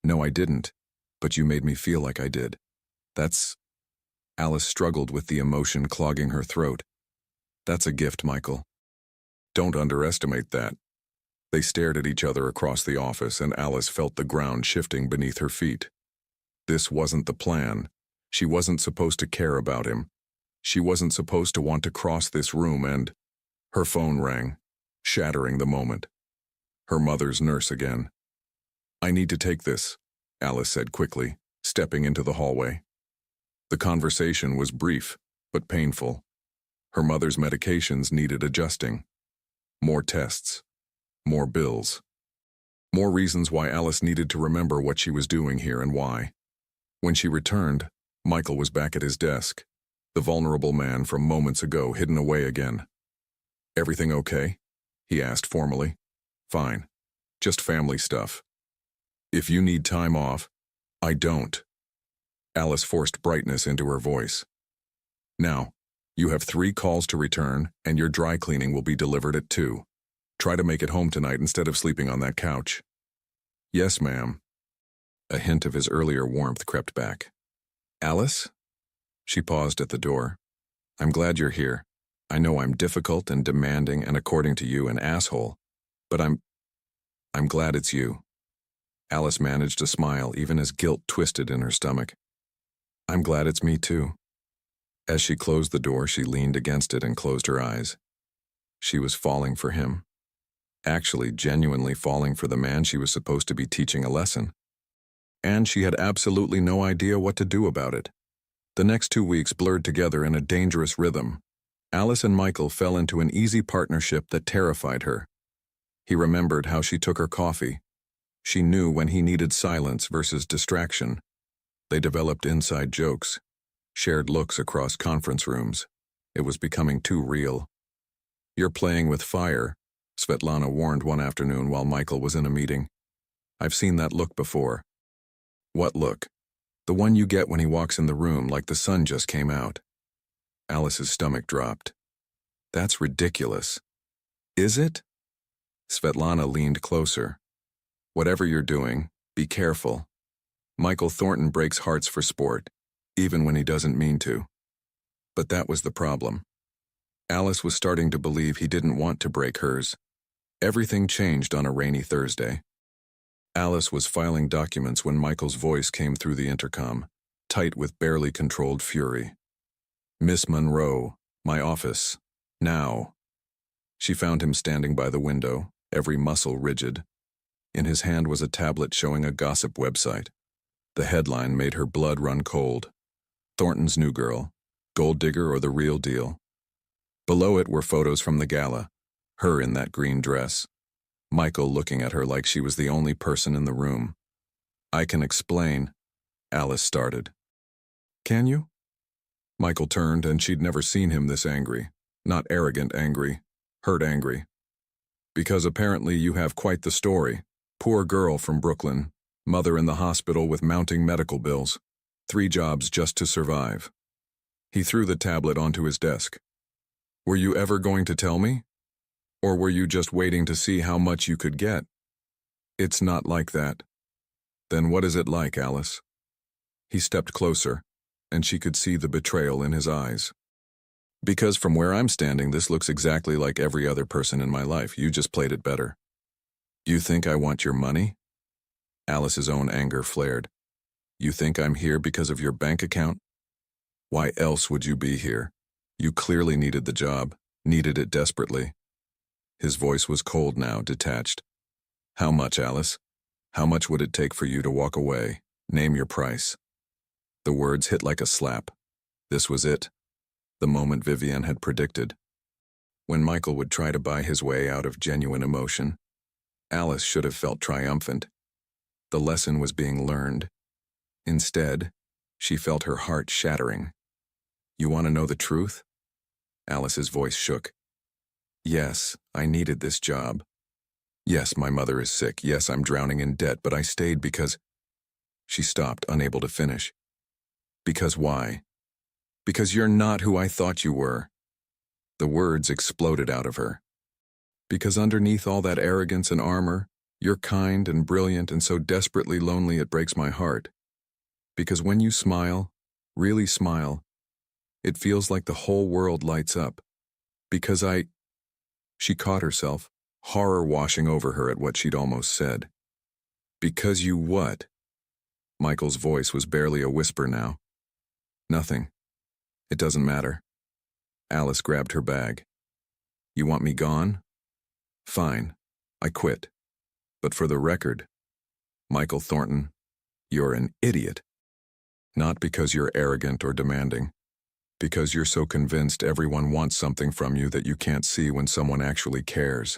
"No, I didn't. But you made me feel like I did. That's..." Alice struggled with the emotion clogging her throat. "That's a gift, Michael. Don't underestimate that." They stared at each other across the office, and Alice felt the ground shifting beneath her feet. This wasn't the plan. She wasn't supposed to care about him. She wasn't supposed to want to cross this room, and her phone rang, shattering the moment. Her mother's nurse again. "I need to take this," Alice said quickly, stepping into the hallway. The conversation was brief, but painful. Her mother's medications needed adjusting. More tests. More bills. More reasons why Alice needed to remember what she was doing here and why. When she returned, Michael was back at his desk, the vulnerable man from moments ago hidden away again. "Everything okay?" he asked formally. "Fine. Just family stuff. If you need time off..." "I don't." Alice forced brightness into her voice. "Now, you have 3 calls to return, and your dry cleaning will be delivered at 2. Try to make it home tonight instead of sleeping on that couch." "Yes, ma'am." A hint of his earlier warmth crept back. "Alice?" She paused at the door. "I'm glad you're here. I know I'm difficult and demanding and, according to you, an asshole. But I'm glad it's you." Alice managed a smile even as guilt twisted in her stomach. "I'm glad it's me too." As she closed the door, she leaned against it and closed her eyes. She was falling for him. Actually, genuinely falling for the man she was supposed to be teaching a lesson. And she had absolutely no idea what to do about it. The next 2 weeks blurred together in a dangerous rhythm. Alice and Michael fell into an easy partnership that terrified her. He remembered how she took her coffee. She knew when he needed silence versus distraction. They developed inside jokes, shared looks across conference rooms. It was becoming too real. "You're playing with fire," Svetlana warned one afternoon while Michael was in a meeting. "I've seen that look before." "What look?" "The one you get when he walks in the room like the sun just came out." Alice's stomach dropped. "That's ridiculous." "Is it?" Svetlana leaned closer. "Whatever you're doing, be careful. Michael Thornton breaks hearts for sport, even when he doesn't mean to." But that was the problem. Alice was starting to believe he didn't want to break hers. Everything changed on a rainy Thursday. Alice was filing documents when Michael's voice came through the intercom, tight with barely controlled fury. "Miss Monroe, my office. Now." She found him standing by the window, every muscle rigid. In his hand was a tablet showing a gossip website. The headline made her blood run cold. "Thornton's new girl. Gold digger or the real deal?" Below it were photos from the gala, her in that green dress. Michael looking at her like she was the only person in the room. "I can explain," Alice started. "Can you?" Michael turned, and she'd never seen him this angry. Not arrogant angry, hurt angry. "Because apparently you have quite the story. Poor girl from Brooklyn, mother in the hospital with mounting medical bills. 3 jobs just to survive." He threw the tablet onto his desk. "Were you ever going to tell me? Or were you just waiting to see how much you could get?" "It's not like that." "Then what is it like, Alice?" He stepped closer, and she could see the betrayal in his eyes. "Because from where I'm standing, this looks exactly like every other person in my life. You just played it better." "You think I want your money?" Alice's own anger flared. "You think I'm here because of your bank account? Why else would you be here? You clearly needed the job, needed it desperately." His voice was cold now, detached. "How much, Alice? How much would it take for you to walk away? Name your price." The words hit like a slap. This was it. The moment Vivian had predicted. When Michael would try to buy his way out of genuine emotion, Alice should have felt triumphant. The lesson was being learned. Instead, she felt her heart shattering. "You want to know the truth?" Alice's voice shook. "Yes, I needed this job. Yes, my mother is sick. Yes, I'm drowning in debt, but I stayed because—" She stopped, unable to finish. "Because why?" "Because you're not who I thought you were." The words exploded out of her. "Because underneath all that arrogance and armor, you're kind and brilliant and so desperately lonely it breaks my heart. Because when you smile, really smile, it feels like the whole world lights up. Because I—" She caught herself, horror washing over her at what she'd almost said. "Because you what?" Michael's voice was barely a whisper now. "Nothing. It doesn't matter." Alice grabbed her bag. "You want me gone? Fine. I quit. But for the record, Michael Thornton, you're an idiot. Not because you're arrogant or demanding. Because you're so convinced everyone wants something from you that you can't see when someone actually cares."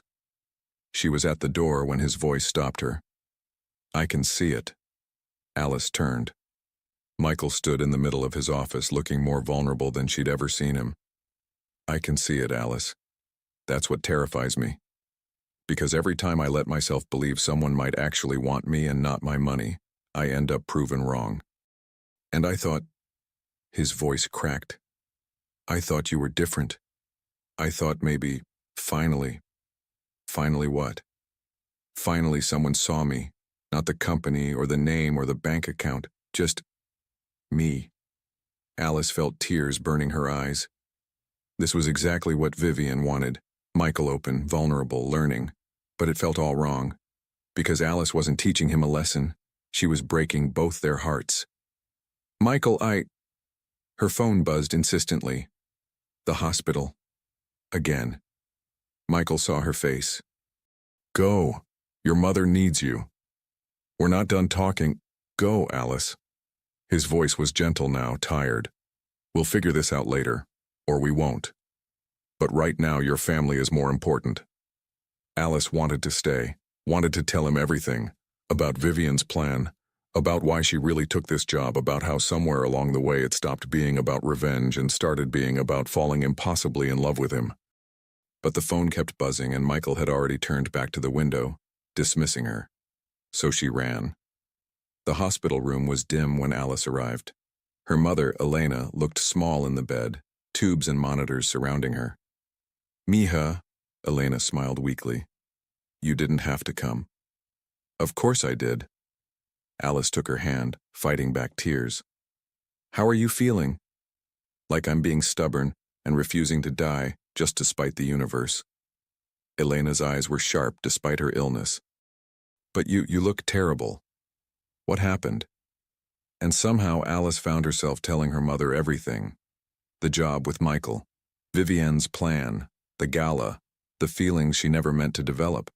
She was at the door when his voice stopped her. "I can see it." Alice turned. Michael stood in the middle of his office, looking more vulnerable than she'd ever seen him. "I can see it, Alice. That's what terrifies me. Because every time I let myself believe someone might actually want me and not my money, I end up proven wrong. And I thought—" His voice cracked. "I thought you were different. I thought maybe, finally—" "Finally what?" "Finally someone saw me. Not the company or the name or the bank account. Just me." Alice felt tears burning her eyes. This was exactly what Vivian wanted. Michael open, vulnerable, learning. But it felt all wrong. Because Alice wasn't teaching him a lesson. She was breaking both their hearts. "Michael, Her phone buzzed insistently. The hospital. Again. Michael saw her face. "Go. Your mother needs you. We're not done talking. Go, Alice." His voice was gentle now, tired. "We'll figure this out later. Or we won't. But right now your family is more important." Alice wanted to stay, wanted to tell him everything. About Vivian's plan. About why she really took this job, about how somewhere along the way it stopped being about revenge and started being about falling impossibly in love with him. But the phone kept buzzing and Michael had already turned back to the window, dismissing her. So she ran. The hospital room was dim when Alice arrived. Her mother, Elena, looked small in the bed, tubes and monitors surrounding her. "Mija," Elena smiled weakly. "You didn't have to come." "Of course I did." Alice took her hand, fighting back tears. "How are you feeling?" "Like I'm being stubborn and refusing to die, just to spite the universe." Elena's eyes were sharp despite her illness. But you look terrible. What happened? And somehow Alice found herself telling her mother everything. The job with Michael, Vivienne's plan, the gala, the feelings she never meant to develop.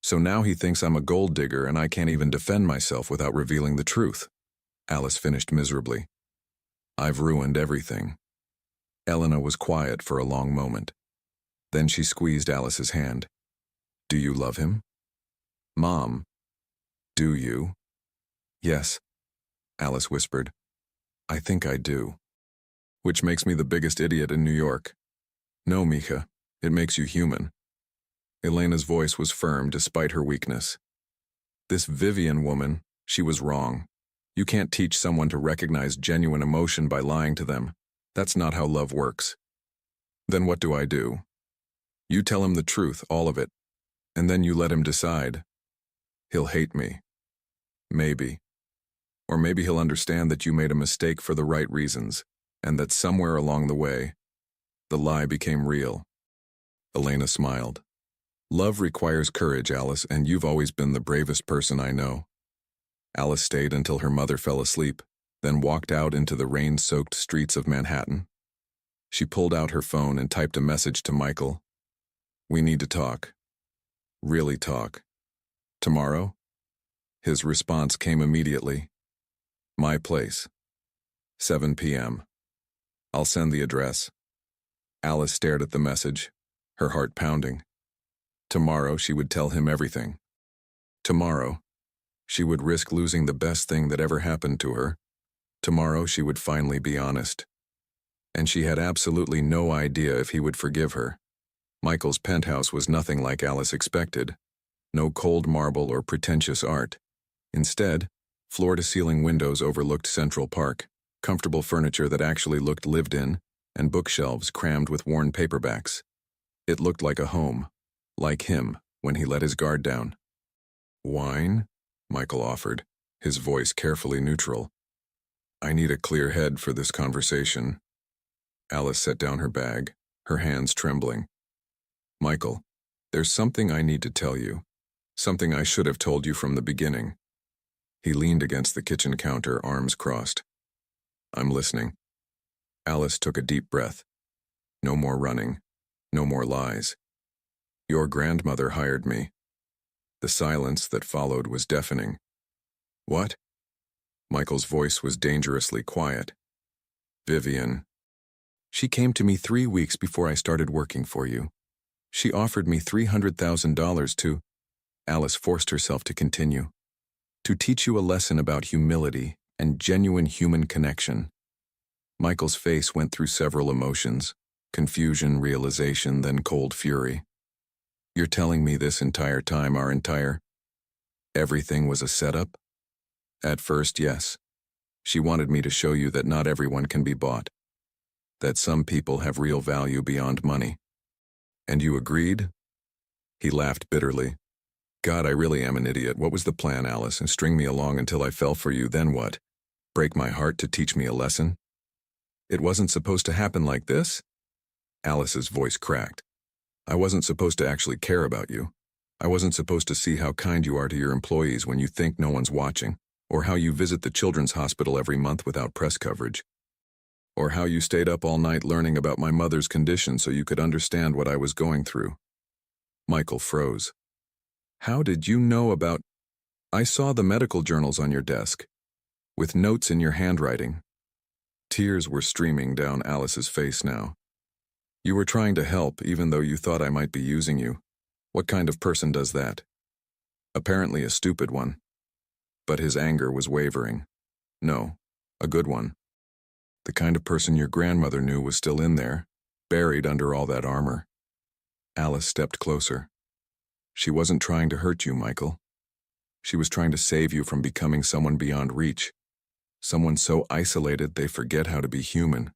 So now he thinks I'm a gold digger and I can't even defend myself without revealing the truth. Alice finished miserably. I've ruined everything. Elena was quiet for a long moment. Then she squeezed Alice's hand. Do you love him? Mom, do you? Yes, Alice whispered. I think I do. Which makes me the biggest idiot in New York. No, Mika, it makes you human. Elena's voice was firm despite her weakness. This Vivienne woman, she was wrong. You can't teach someone to recognize genuine emotion by lying to them. That's not how love works. Then what do? You tell him the truth, all of it, and then you let him decide. He'll hate me. Maybe. Or maybe he'll understand that you made a mistake for the right reasons, and that somewhere along the way, the lie became real. Elena smiled. Love requires courage, Alice, and you've always been the bravest person I know. Alice stayed until her mother fell asleep, then walked out into the rain-soaked streets of Manhattan. She pulled out her phone and typed a message to Michael. We need to talk. Really talk. Tomorrow? His response came immediately. My place. 7 p.m. I'll send the address. Alice stared at the message, her heart pounding. Tomorrow she would tell him everything. Tomorrow, she would risk losing the best thing that ever happened to her. Tomorrow she would finally be honest. And she had absolutely no idea if he would forgive her. Michael's penthouse was nothing like Alice expected. No cold marble or pretentious art. Instead, floor-to-ceiling windows overlooked Central Park, comfortable furniture that actually looked lived in, and bookshelves crammed with worn paperbacks. It looked like a home, like him when he let his guard down. Wine? Michael offered, his voice carefully neutral. I need a clear head for this conversation. Alice set down her bag, her hands trembling. Michael, there's something I need to tell you. Something I should have told you from the beginning. He leaned against the kitchen counter, arms crossed. I'm listening. Alice took a deep breath. No more running. No more lies. Your grandmother hired me. The silence that followed was deafening. What? Michael's voice was dangerously quiet. Vivienne. She came to me 3 weeks before I started working for you. She offered me $300,000 to... Alice forced herself to continue. To teach you a lesson about humility and genuine human connection. Michael's face went through several emotions, confusion, realization, then cold fury. You're telling me this entire time, everything was a setup? At first, yes. She wanted me to show you that not everyone can be bought. That some people have real value beyond money. And you agreed? He laughed bitterly. God, I really am an idiot. What was the plan, Alice? And string me along until I fell for you, then what? Break my heart to teach me a lesson? It wasn't supposed to happen like this? Alice's voice cracked. I wasn't supposed to actually care about you. I wasn't supposed to see how kind you are to your employees when you think no one's watching, or how you visit the children's hospital every month without press coverage, or how you stayed up all night learning about my mother's condition so you could understand what I was going through. Michael froze. How did you know about... I saw the medical journals on your desk, with notes in your handwriting. Tears were streaming down Alice's face now. You were trying to help even though you thought I might be using you. What kind of person does that? Apparently a stupid one. But his anger was wavering. No, a good one. The kind of person your grandmother knew was still in there, buried under all that armor. Alice stepped closer. She wasn't trying to hurt you, Michael. She was trying to save you from becoming someone beyond reach. Someone so isolated they forget how to be human.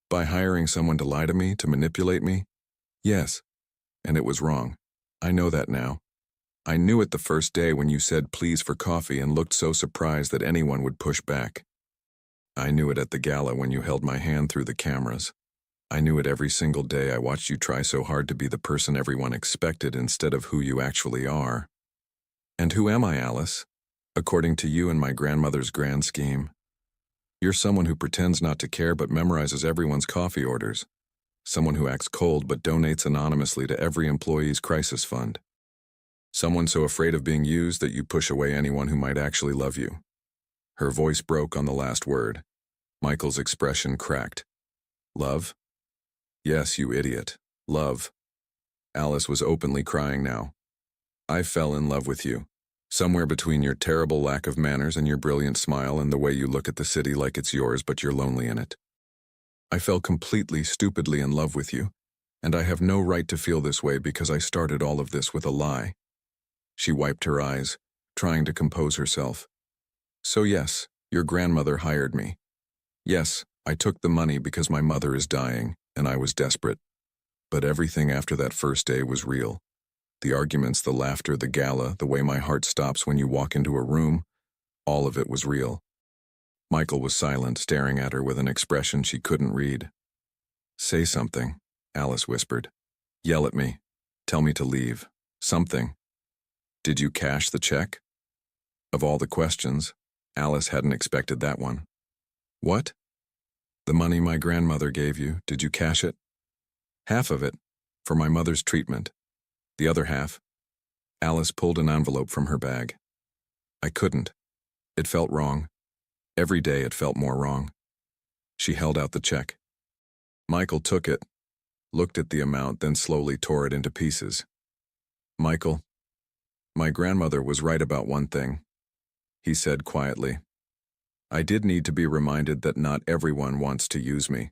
By hiring someone to lie to me, to manipulate me? Yes, and it was wrong. I know that now. I knew it the first day when you said please for coffee and looked so surprised that anyone would push back. I knew it at the gala when you held my hand through the cameras. I knew it every single day I watched you try so hard to be the person everyone expected instead of who you actually are. And who am I, Alice? According to you and my grandmother's grand scheme. You're someone who pretends not to care but memorizes everyone's coffee orders. Someone who acts cold but donates anonymously to every employee's crisis fund. Someone so afraid of being used that you push away anyone who might actually love you. Her voice broke on the last word. Michael's expression cracked. Love? Yes, you idiot. Love. Alice was openly crying now. I fell in love with you. Somewhere between your terrible lack of manners and your brilliant smile and the way you look at the city like it's yours but you're lonely in it. I fell completely, stupidly in love with you, and I have no right to feel this way because I started all of this with a lie. She wiped her eyes, trying to compose herself. So yes, your grandmother hired me. Yes, I took the money because my mother is dying, and I was desperate. But everything after that first day was real. The arguments, the laughter, the gala, the way my heart stops when you walk into a room, all of it was real. Michael was silent, staring at her with an expression she couldn't read. Say something, Alice whispered. Yell at me. Tell me to leave. Something. Did you cash the check? Of all the questions, Alice hadn't expected that one. What? The money my grandmother gave you, did you cash it? Half of it, for my mother's treatment. The other half. Alice pulled an envelope from her bag. I couldn't. It felt wrong. Every day it felt more wrong. She held out the check. Michael took it, looked at the amount, then slowly tore it into pieces. Michael, my grandmother was right about one thing, he said quietly. I did need to be reminded that not everyone wants to use me,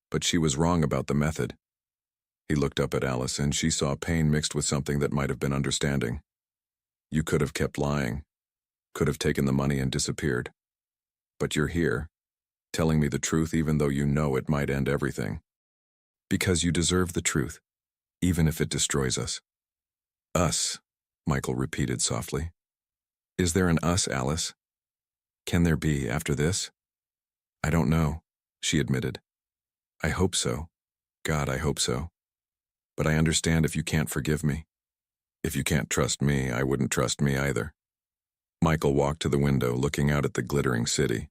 but she was wrong about the method. He looked up at Alice, and she saw pain mixed with something that might have been understanding. You could have kept lying, could have taken the money and disappeared. But you're here, telling me the truth even though you know it might end everything. Because you deserve the truth, even if it destroys us. Us, Michael repeated softly. Is there an us, Alice? Can there be after this? I don't know, she admitted. I hope so. God, I hope so. But I understand if you can't forgive me. If you can't trust me, I wouldn't trust me either. Michael walked to the window, looking out at the glittering city.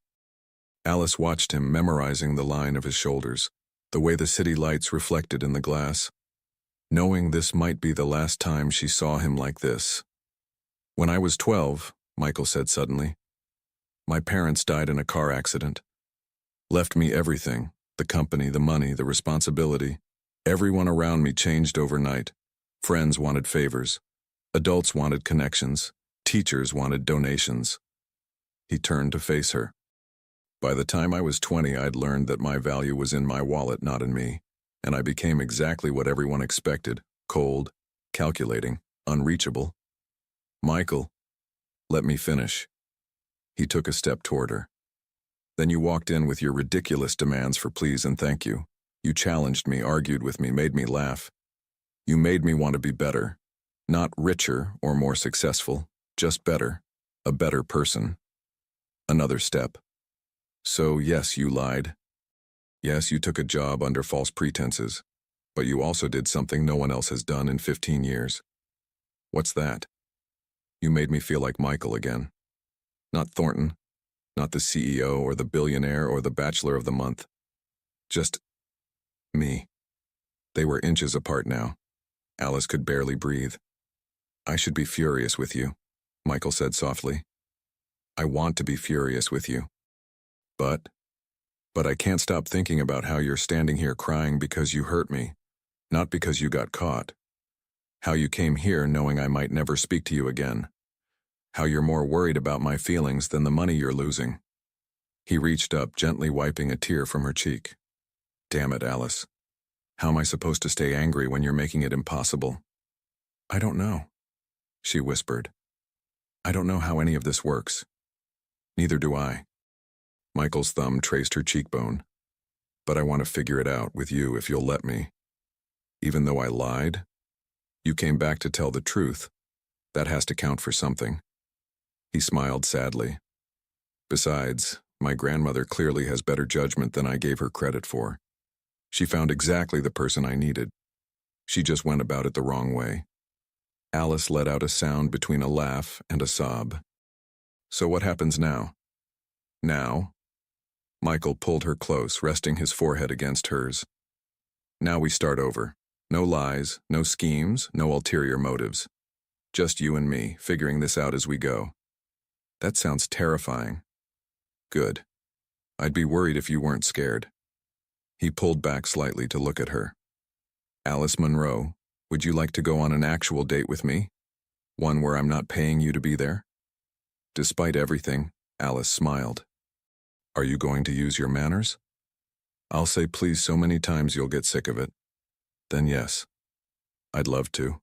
Alice watched him, memorizing the line of his shoulders, the way the city lights reflected in the glass. Knowing this might be the last time she saw him like this. When I was 12, Michael said suddenly, my parents died in a car accident. Left me everything, the company, the money, the responsibility. Everyone around me changed overnight. Friends wanted favors. Adults wanted connections. Teachers wanted donations. He turned to face her. By the time I was 20, I'd learned that my value was in my wallet, not in me, and I became exactly what everyone expected, cold, calculating, unreachable. Michael, let me finish. He took a step toward her. Then you walked in with your ridiculous demands for please and thank you. You challenged me, argued with me, made me laugh. You made me want to be better. Not richer or more successful, just better. A better person. Another step. So yes, you lied. Yes, you took a job under false pretenses. But you also did something no one else has done in 15 years. What's that? You made me feel like Michael again. Not Thornton. Not the CEO or the billionaire or the bachelor of the month. Just me. They were inches apart now. Alice could barely breathe. I should be furious with you, Michael said softly. I want to be furious with you. But I can't stop thinking about how you're standing here crying because you hurt me, not because you got caught. How you came here knowing I might never speak to you again. How you're more worried about my feelings than the money you're losing. He reached up, gently wiping a tear from her cheek. Damn it, Alice. How am I supposed to stay angry when you're making it impossible? I don't know, she whispered. I don't know how any of this works. Neither do I. Michael's thumb traced her cheekbone. But I want to figure it out with you if you'll let me. Even though I lied, you came back to tell the truth. That has to count for something. He smiled sadly. Besides, my grandmother clearly has better judgment than I gave her credit for. She found exactly the person I needed. She just went about it the wrong way. Alice let out a sound between a laugh and a sob. So what happens now? Now? Michael pulled her close, resting his forehead against hers. Now we start over. No lies, no schemes, no ulterior motives. Just you and me, figuring this out as we go. That sounds terrifying. Good. I'd be worried if you weren't scared. He pulled back slightly to look at her. Alice Monroe, would you like to go on an actual date with me? One where I'm not paying you to be there? Despite everything, Alice smiled. Are you going to use your manners? I'll say please so many times you'll get sick of it. Then yes. I'd love to.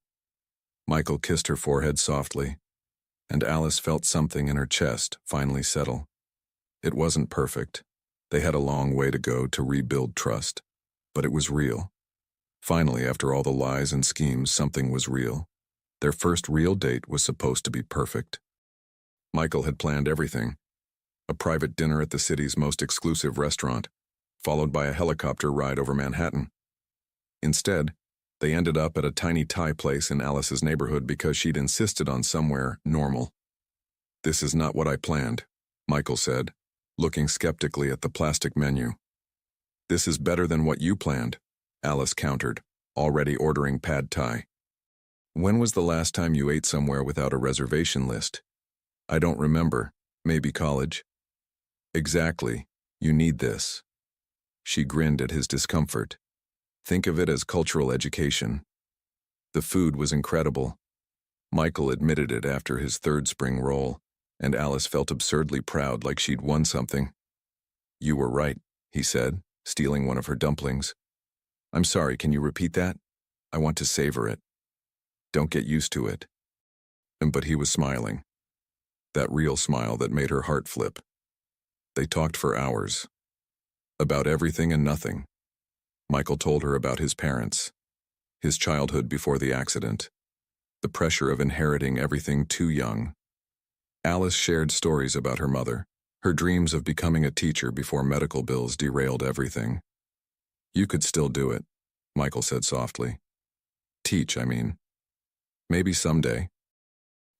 Michael kissed her forehead softly, and Alice felt something in her chest finally settle. It wasn't perfect. They had a long way to go to rebuild trust, but it was real. Finally, after all the lies and schemes, something was real. Their first real date was supposed to be perfect. Michael had planned everything. A private dinner at the city's most exclusive restaurant, followed by a helicopter ride over Manhattan. Instead, they ended up at a tiny Thai place in Alice's neighborhood because she'd insisted on somewhere normal. This is not what I planned, Michael said, looking skeptically at the plastic menu. This is better than what you planned, Alice countered, already ordering pad thai. When was the last time you ate somewhere without a reservation list? I don't remember, maybe college. Exactly, you need this. She grinned at his discomfort. Think of it as cultural education. The food was incredible. Michael admitted it after his third spring roll, and Alice felt absurdly proud, like she'd won something. You were right, he said, stealing one of her dumplings. I'm sorry, can you repeat that? I want to savor it. Don't get used to it. But he was smiling. That real smile that made her heart flip. They talked for hours. About everything and nothing. Michael told her about his parents, his childhood before the accident, the pressure of inheriting everything too young. Alice shared stories about her mother, her dreams of becoming a teacher before medical bills derailed everything. You could still do it, Michael said softly. Teach, I mean. Maybe someday.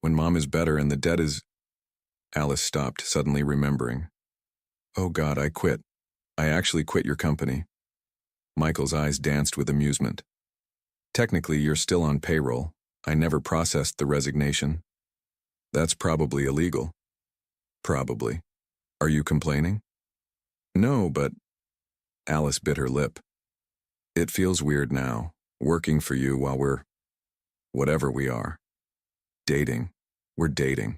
When Mom is better and the debt is... Alice stopped, suddenly remembering. Oh God, I quit. I actually quit your company. Michael's eyes danced with amusement. Technically, you're still on payroll. I never processed the resignation. That's probably illegal. Probably. Are you complaining? No, but... Alice bit her lip. It feels weird now, working for you while we're... whatever we are. Dating. We're dating.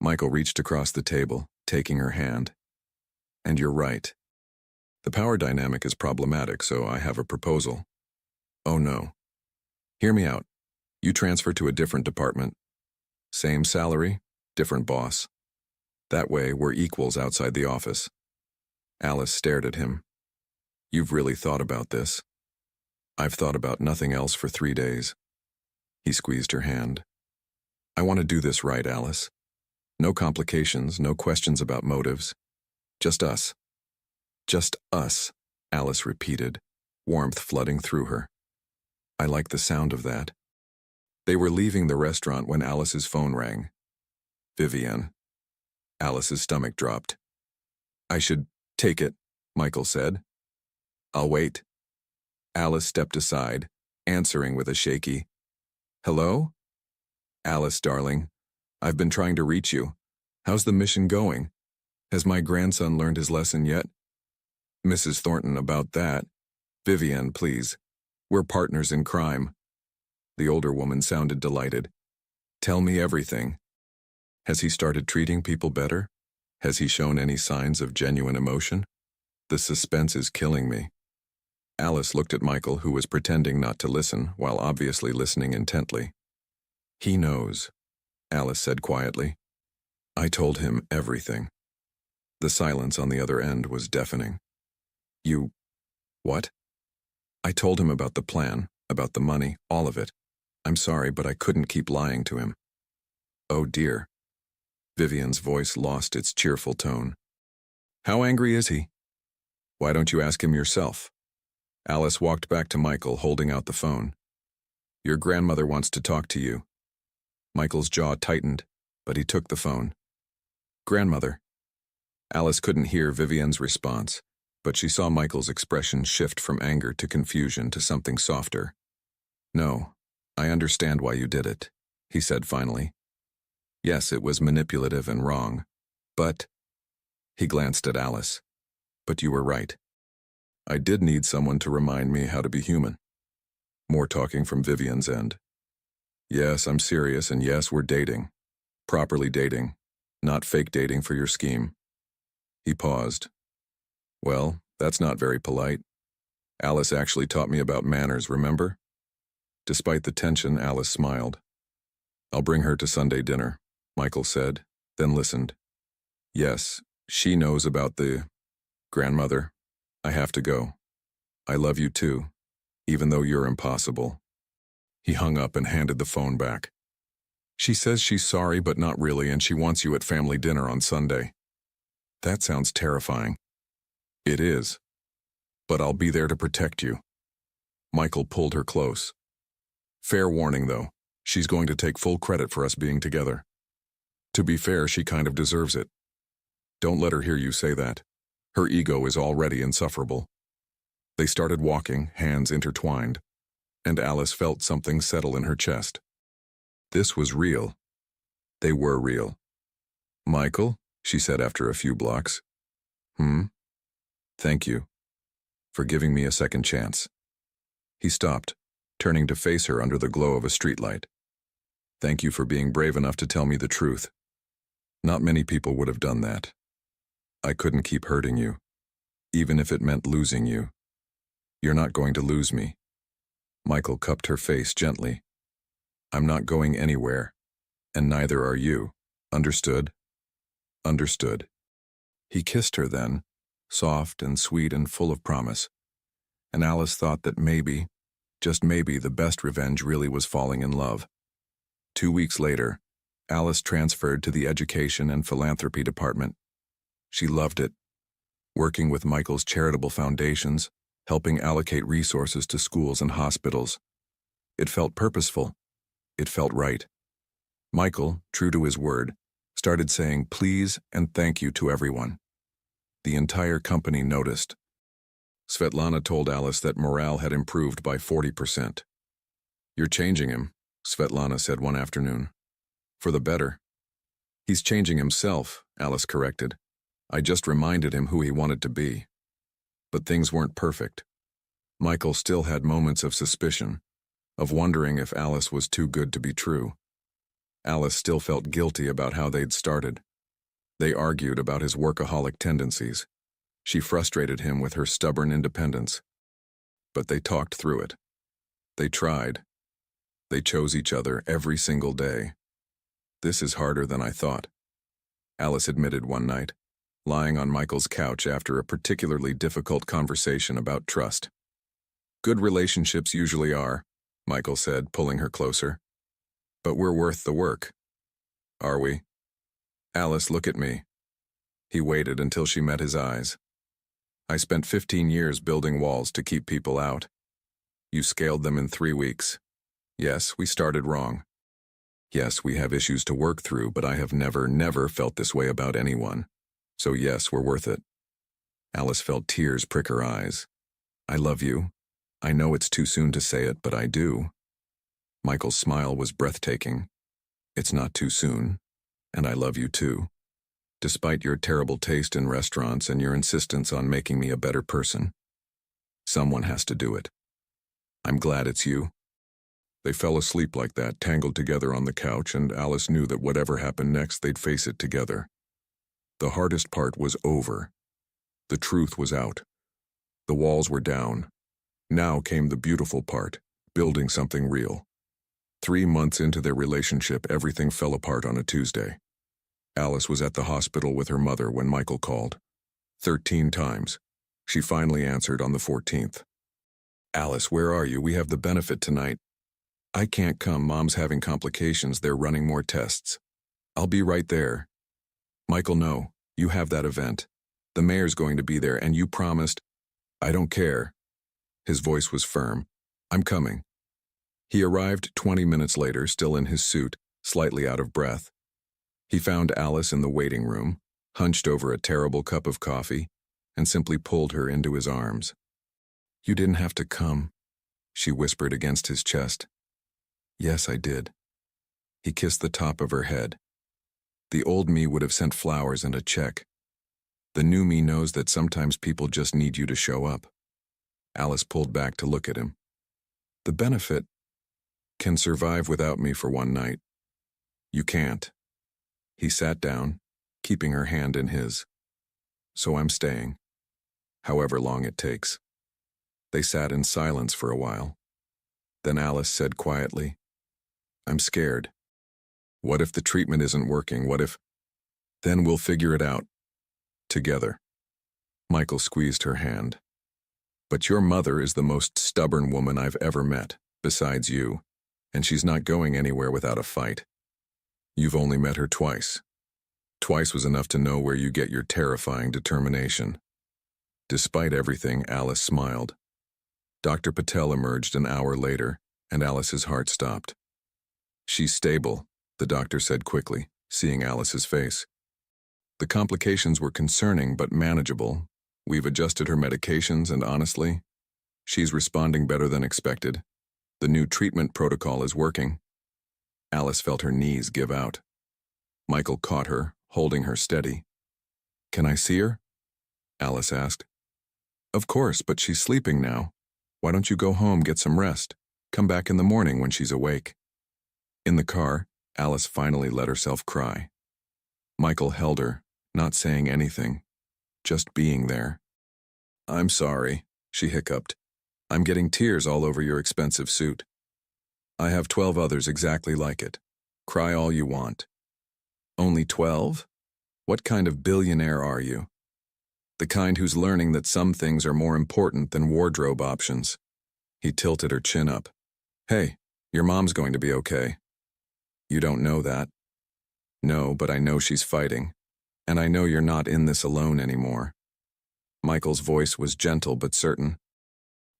Michael reached across the table, taking her hand. And you're right. The power dynamic is problematic, so I have a proposal. Oh no. Hear me out. You transfer to a different department. Same salary, different boss. That way, we're equals outside the office. Alice stared at him. You've really thought about this. I've thought about nothing else for 3 days. He squeezed her hand. I want to do this right, Alice. No complications, no questions about motives. Just us. Just us, Alice repeated, warmth flooding through her. I like the sound of that. They were leaving the restaurant when Alice's phone rang. Vivienne. Alice's stomach dropped. I should take it, Michael said. I'll wait. Alice stepped aside, answering with a shaky, Hello? Alice, darling, I've been trying to reach you. How's the mission going? Has my grandson learned his lesson yet? Mrs. Thornton, about that. Vivienne, please. We're partners in crime. The older woman sounded delighted. Tell me everything. Has he started treating people better? Has he shown any signs of genuine emotion? The suspense is killing me. Alice looked at Michael, who was pretending not to listen, while obviously listening intently. He knows, Alice said quietly. I told him everything. The silence on the other end was deafening. You... what? I told him about the plan, about the money, all of it. I'm sorry, but I couldn't keep lying to him. Oh dear. Vivian's voice lost its cheerful tone. How angry is he? Why don't you ask him yourself? Alice walked back to Michael, holding out the phone. Your grandmother wants to talk to you, Michael's jaw tightened, but he took the phone. Grandmother. Alice couldn't hear Vivian's response, but she saw Michael's expression shift from anger to confusion to something softer. No, I understand why you did it, he said finally. Yes, it was manipulative and wrong, but... He glanced at Alice. But you were right. I did need someone to remind me how to be human. More talking from Vivian's end. Yes, I'm serious, and yes, we're dating. Properly dating, not fake dating for your scheme. He paused. Well, that's not very polite. Alice actually taught me about manners, remember? Despite the tension, Alice smiled. I'll bring her to Sunday dinner, Michael said, then listened. Yes, she knows about the... Grandmother, I have to go. I love you too, even though you're impossible. He hung up and handed the phone back. She says she's sorry, but not really, and she wants you at family dinner on Sunday. That sounds terrifying. It is. But I'll be there to protect you. Michael pulled her close. Fair warning, though. She's going to take full credit for us being together. To be fair, she kind of deserves it. Don't let her hear you say that. Her ego is already insufferable. They started walking, hands intertwined, and Alice felt something settle in her chest. This was real. They were real. Michael, she said after a few blocks. Thank you. For giving me a second chance. He stopped, turning to face her under the glow of a streetlight. Thank you for being brave enough to tell me the truth. Not many people would have done that. I couldn't keep hurting you, even if it meant losing you. You're not going to lose me. Michael cupped her face gently. I'm not going anywhere, and neither are you. Understood? Understood. He kissed her then, soft and sweet and full of promise, and Alice thought that maybe, just maybe, the best revenge really was falling in love. 2 weeks later, Alice transferred to the Education and Philanthropy Department. She loved it, working with Michael's charitable foundations, helping allocate resources to schools and hospitals. It felt purposeful. It felt right. Michael, true to his word, started saying please and thank you to everyone. The entire company noticed. Svetlana told Alice that morale had improved by 40%. You're changing him, Svetlana said one afternoon. For the better. He's changing himself, Alice corrected. I just reminded him who he wanted to be. But things weren't perfect. Michael still had moments of suspicion, of wondering if Alice was too good to be true. Alice still felt guilty about how they'd started. They argued about his workaholic tendencies. She frustrated him with her stubborn independence. But they talked through it. They tried. They chose each other every single day. This is harder than I thought, Alice admitted one night, lying on Michael's couch after a particularly difficult conversation about trust. Good relationships usually are, Michael said, pulling her closer. But we're worth the work. Are we? Alice, look at me. He waited until she met his eyes. I spent 15 years building walls to keep people out. You scaled them in 3 weeks. Yes, we started wrong. Yes, we have issues to work through, but I have never felt this way about anyone. So yes, we're worth it. Alice felt tears prick her eyes. I love you. I know it's too soon to say it, but I do. Michael's smile was breathtaking. It's not too soon, and I love you too. Despite your terrible taste in restaurants and your insistence on making me a better person. Someone has to do it. I'm glad it's you. They fell asleep like that, tangled together on the couch, and Alice knew that whatever happened next, they'd face it together. The hardest part was over. The truth was out. The walls were down. Now came the beautiful part, building something real. 3 months into their relationship, everything fell apart on a Tuesday. Alice was at the hospital with her mother when Michael called. 13 times. She finally answered on the 14th. Alice, where are you? We have the benefit tonight. I can't come. Mom's having complications. They're running more tests. I'll be right there. Michael, no. You have that event. The mayor's going to be there, and you promised. I don't care. His voice was firm. I'm coming. He arrived 20 minutes later, still in his suit, slightly out of breath. He found Alice in the waiting room, hunched over a terrible cup of coffee, and simply pulled her into his arms. "You didn't have to come," she whispered against his chest. "Yes, I did." He kissed the top of her head. The old me would have sent flowers and a check. The new me knows that sometimes people just need you to show up. Alice pulled back to look at him. "The benefit can survive without me for one night. You can't." He sat down, keeping her hand in his. "So I'm staying, however long it takes." They sat in silence for a while. Then Alice said quietly, "I'm scared. What if the treatment isn't working? What if—" "Then we'll figure it out. Together." Michael squeezed her hand. "But your mother is the most stubborn woman I've ever met, besides you, and she's not going anywhere without a fight. You've only met her twice. Twice was enough to know where you get your terrifying determination." Despite everything, Alice smiled. Dr. Patel emerged an hour later, and Alice's heart stopped. "She's stable," the doctor said quickly, seeing Alice's face. "The complications were concerning but manageable. We've adjusted her medications and honestly, she's responding better than expected. The new treatment protocol is working." Alice felt her knees give out. Michael caught her, holding her steady. "Can I see her?" Alice asked. "Of course, but she's sleeping now. Why don't you go home, get some rest? Come back in the morning when she's awake." In the car, Alice finally let herself cry. Michael held her, not saying anything, just being there. "I'm sorry," she hiccuped. "I'm getting tears all over your expensive suit. I have 12 others exactly like it. Cry all you want." "Only 12? What kind of billionaire are you?" "The kind who's learning that some things are more important than wardrobe options." He tilted her chin up. "Hey, your mom's going to be okay." "You don't know that." "No, but I know she's fighting. And I know you're not in this alone anymore." Michael's voice was gentle but certain.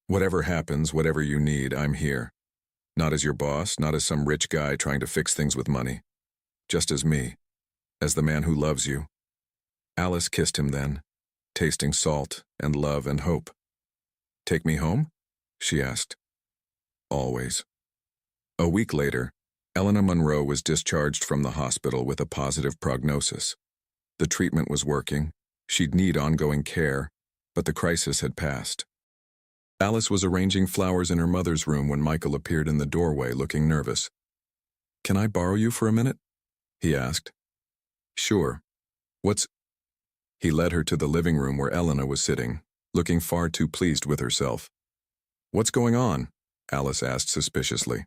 "Whatever happens, whatever you need, I'm here. Not as your boss, not as some rich guy trying to fix things with money. Just as me. As the man who loves you." Alice kissed him then, tasting salt and love and hope. "Take me home?" she asked. "Always." A week later, Elena Monroe was discharged from the hospital with a positive prognosis. The treatment was working, she'd need ongoing care, but the crisis had passed. Alice was arranging flowers in her mother's room when Michael appeared in the doorway looking nervous. "Can I borrow you for a minute?" he asked. "Sure. What's—" He led her to the living room where Elena was sitting, looking far too pleased with herself. "What's going on?" Alice asked suspiciously.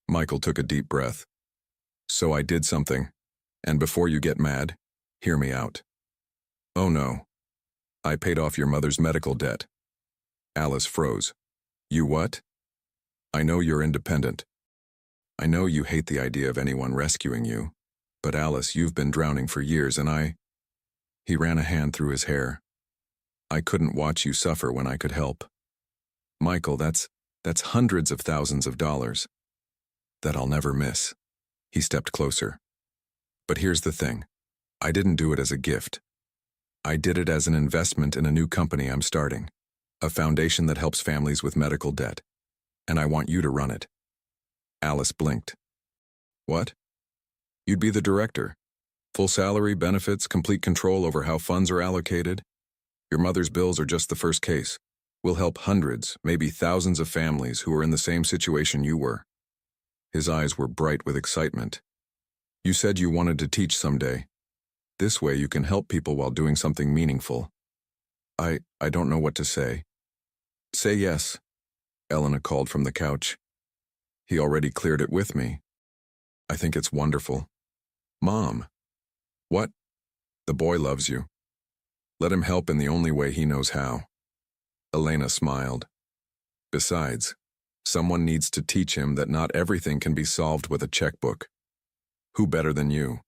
Michael took a deep breath. "So I did something, and before you get mad, hear me out." "Oh no. I paid off your mother's medical debt." Alice froze. "You what?" "I know you're independent. I know you hate the idea of anyone rescuing you, but Alice, you've been drowning for years and I—" He ran a hand through his hair. "I couldn't watch you suffer when I could help. Michael, that's hundreds of thousands of dollars. That I'll never miss." He stepped closer. "But here's the thing. I didn't do it as a gift. I did it as an investment in a new company I'm starting, a foundation that helps families with medical debt, and I want you to run it." Alice blinked. "What?" "You'd be the director. Full salary, benefits, complete control over how funds are allocated. Your mother's bills are just the first case. We'll help hundreds, maybe thousands of families who are in the same situation you were." His eyes were bright with excitement. "You said you wanted to teach someday. This way you can help people while doing something meaningful." I don't know what to say." "Say yes," Elena called from the couch. "He already cleared it with me. I think it's wonderful." "Mom." "What?" "The boy loves you. Let him help in the only way he knows how." Elena smiled. "Besides, someone needs to teach him that not everything can be solved with a checkbook. Who better than you?"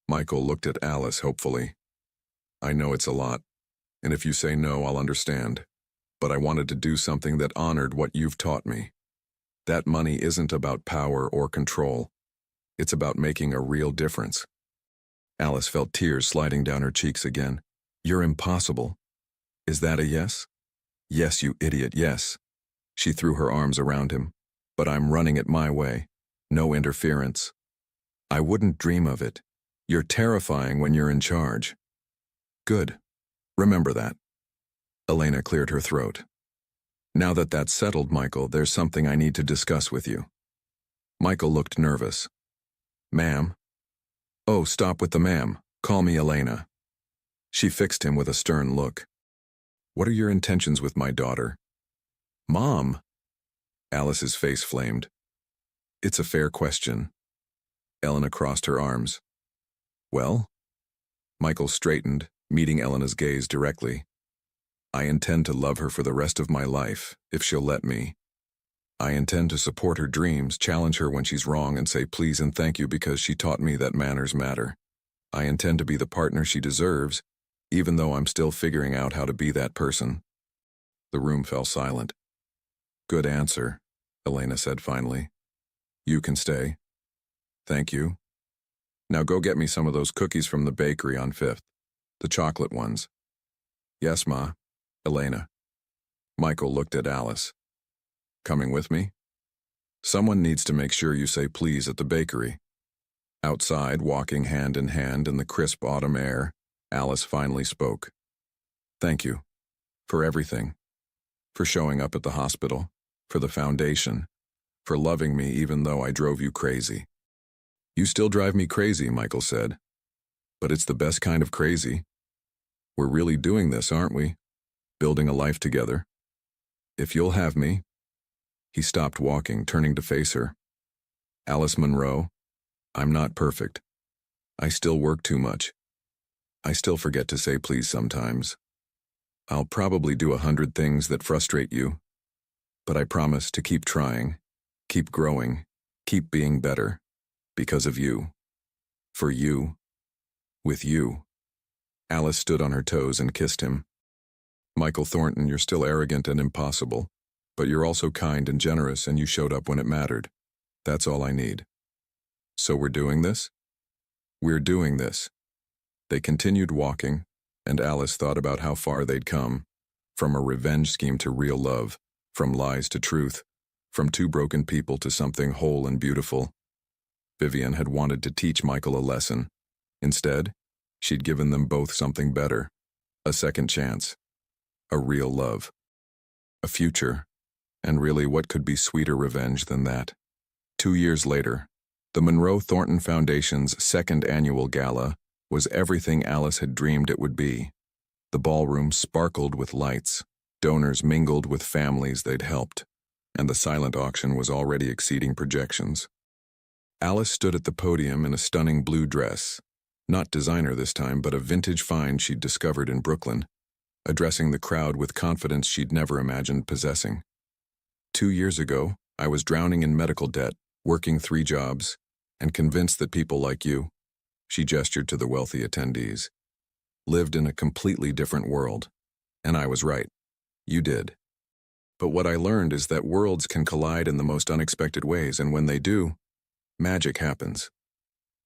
Michael looked at Alice hopefully. "I know it's a lot, and if you say no, I'll understand. But I wanted to do something that honored what you've taught me. That money isn't about power or control. It's about making a real difference. Alice felt tears sliding down her cheeks again. You're impossible. Is that a yes? Yes, you idiot, yes. She threw her arms around him. But I'm running it my way. No interference. I wouldn't dream of it. You're terrifying when you're in charge. Good. Remember that. Elena cleared her throat. Now that that's settled, Michael, there's something I need to discuss with you. Michael looked nervous. Ma'am? Oh, stop with the ma'am. Call me Elena. She fixed him with a stern look. What are your intentions with my daughter? Mom! Alice's face flamed. It's a fair question. Elena crossed her arms. Well? Michael straightened, meeting Elena's gaze directly. I intend to love her for the rest of my life, if she'll let me. I intend to support her dreams, challenge her when she's wrong, and say please and thank you because she taught me that manners matter. I intend to be the partner she deserves, even though I'm still figuring out how to be that person. The room fell silent. Good answer, Elena said finally. You can stay. Thank you. Now go get me some of those cookies from the bakery on 5th. The chocolate ones. Yes, Ma. Elena. Michael looked at Alice. Coming with me? Someone needs to make sure you say please at the bakery. Outside, walking hand in hand in the crisp autumn air, Alice finally spoke. Thank you. For everything. For showing up at the hospital. For the foundation. For loving me even though I drove you crazy. You still drive me crazy, Michael said. But it's the best kind of crazy. We're really doing this, aren't we? Building a life together. If you'll have me. He stopped walking, turning to face her. Alice Monroe, I'm not perfect. I still work too much. I still forget to say please sometimes. I'll probably do 100 things that frustrate you. But I promise to keep trying, keep growing, keep being better. Because of you. For you. With you. Alice stood on her toes and kissed him. Michael Thornton, you're still arrogant and impossible, but you're also kind and generous and you showed up when it mattered. That's all I need. So we're doing this? We're doing this. They continued walking, and Alice thought about how far they'd come, from a revenge scheme to real love, from lies to truth, from two broken people to something whole and beautiful. Vivian had wanted to teach Michael a lesson. Instead, she'd given them both something better, a second chance, a real love, a future, and really what could be sweeter revenge than that? 2 years later, the Monroe Thornton Foundation's second annual gala was everything Alice had dreamed it would be. The ballroom sparkled with lights, donors mingled with families they'd helped, and the silent auction was already exceeding projections. Alice stood at the podium in a stunning blue dress, not designer this time, but a vintage find she'd discovered in Brooklyn, addressing the crowd with confidence she'd never imagined possessing. 2 years ago, I was drowning in medical debt, working 3 jobs, and convinced that people like you, she gestured to the wealthy attendees, lived in a completely different world. And I was right. You did. But what I learned is that worlds can collide in the most unexpected ways, and when they do, magic happens.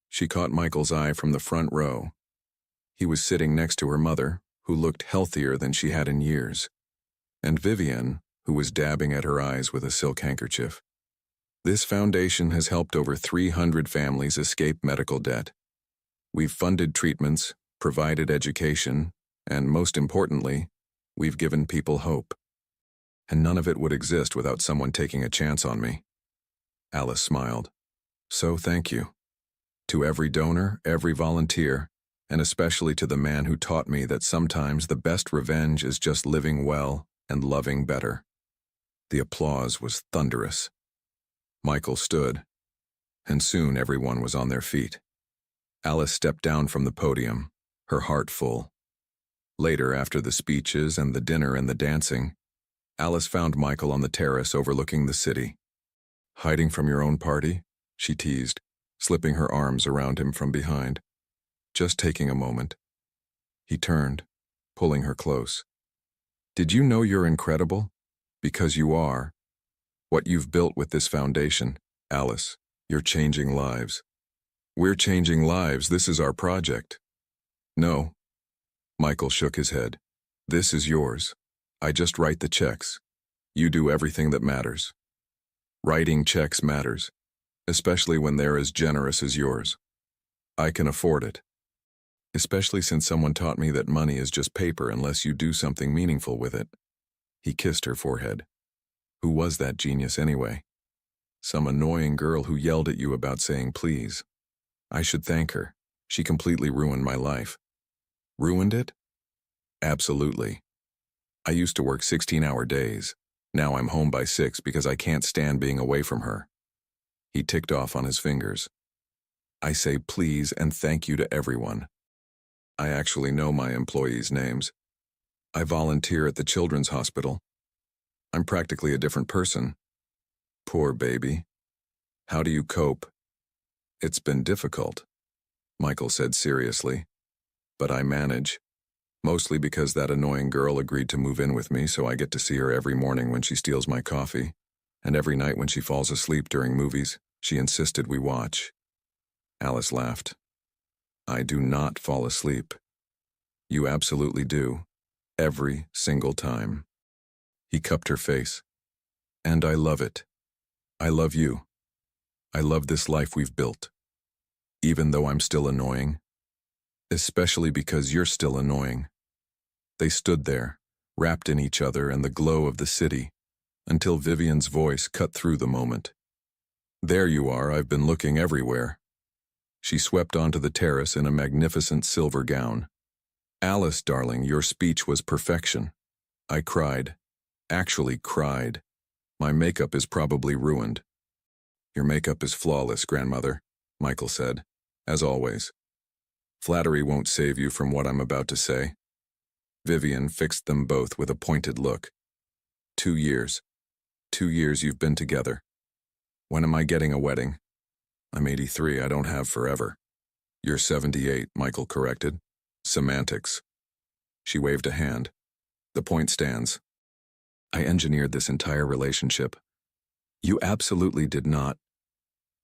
She caught Michael's eye from the front row. He was sitting next to her mother, who looked healthier than she had in years, and Vivian, who was dabbing at her eyes with a silk handkerchief. This foundation has helped over 300 families escape medical debt. We've funded treatments, provided education, and most importantly, we've given people hope. And none of it would exist without someone taking a chance on me. Alice smiled. So thank you. To every donor, every volunteer, and especially to the man who taught me that sometimes the best revenge is just living well and loving better. The applause was thunderous. Michael stood, and soon everyone was on their feet. Alice stepped down from the podium, her heart full. Later, after the speeches and the dinner and the dancing, Alice found Michael on the terrace overlooking the city. Hiding from your own party? She teased, slipping her arms around him from behind. Just taking a moment. He turned, pulling her close. Did you know you're incredible? Because you are. What you've built with this foundation, Alice, you're changing lives. We're changing lives, this is our project. No. Michael shook his head. This is yours. I just write the checks. You do everything that matters. Writing checks matters, especially when they're as generous as yours. I can afford it. Especially since someone taught me that money is just paper unless you do something meaningful with it. He kissed her forehead. Who was that genius anyway? Some annoying girl who yelled at you about saying please. I should thank her. She completely ruined my life. Ruined it? Absolutely. I used to work 16-hour days. Now I'm home by 6 because I can't stand being away from her. He ticked off on his fingers. I say please and thank you to everyone. I actually know my employees' names. I volunteer at the children's hospital. I'm practically a different person. Poor baby. How do you cope? It's been difficult, Michael said seriously. But I manage. Mostly because that annoying girl agreed to move in with me, so I get to see her every morning when she steals my coffee, and every night when she falls asleep during movies, she insisted we watch. Alice laughed. I do not fall asleep. You absolutely do. Every single time. He cupped her face. And I love it. I love you. I love this life we've built. Even though I'm still annoying. Especially because you're still annoying. They stood there, wrapped in each other and the glow of the city, until Vivian's voice cut through the moment. There you are, I've been looking everywhere. She swept onto the terrace in a magnificent silver gown. Alice, darling, your speech was perfection. I cried. Actually cried. My makeup is probably ruined. Your makeup is flawless, grandmother, Michael said, as always. Flattery won't save you from what I'm about to say. Vivian fixed them both with a pointed look. 2 years. 2 years you've been together. When am I getting a wedding? I'm 83, I don't have forever. You're 78, Michael corrected. Semantics. She waved a hand. The point stands. I engineered this entire relationship. You absolutely did not.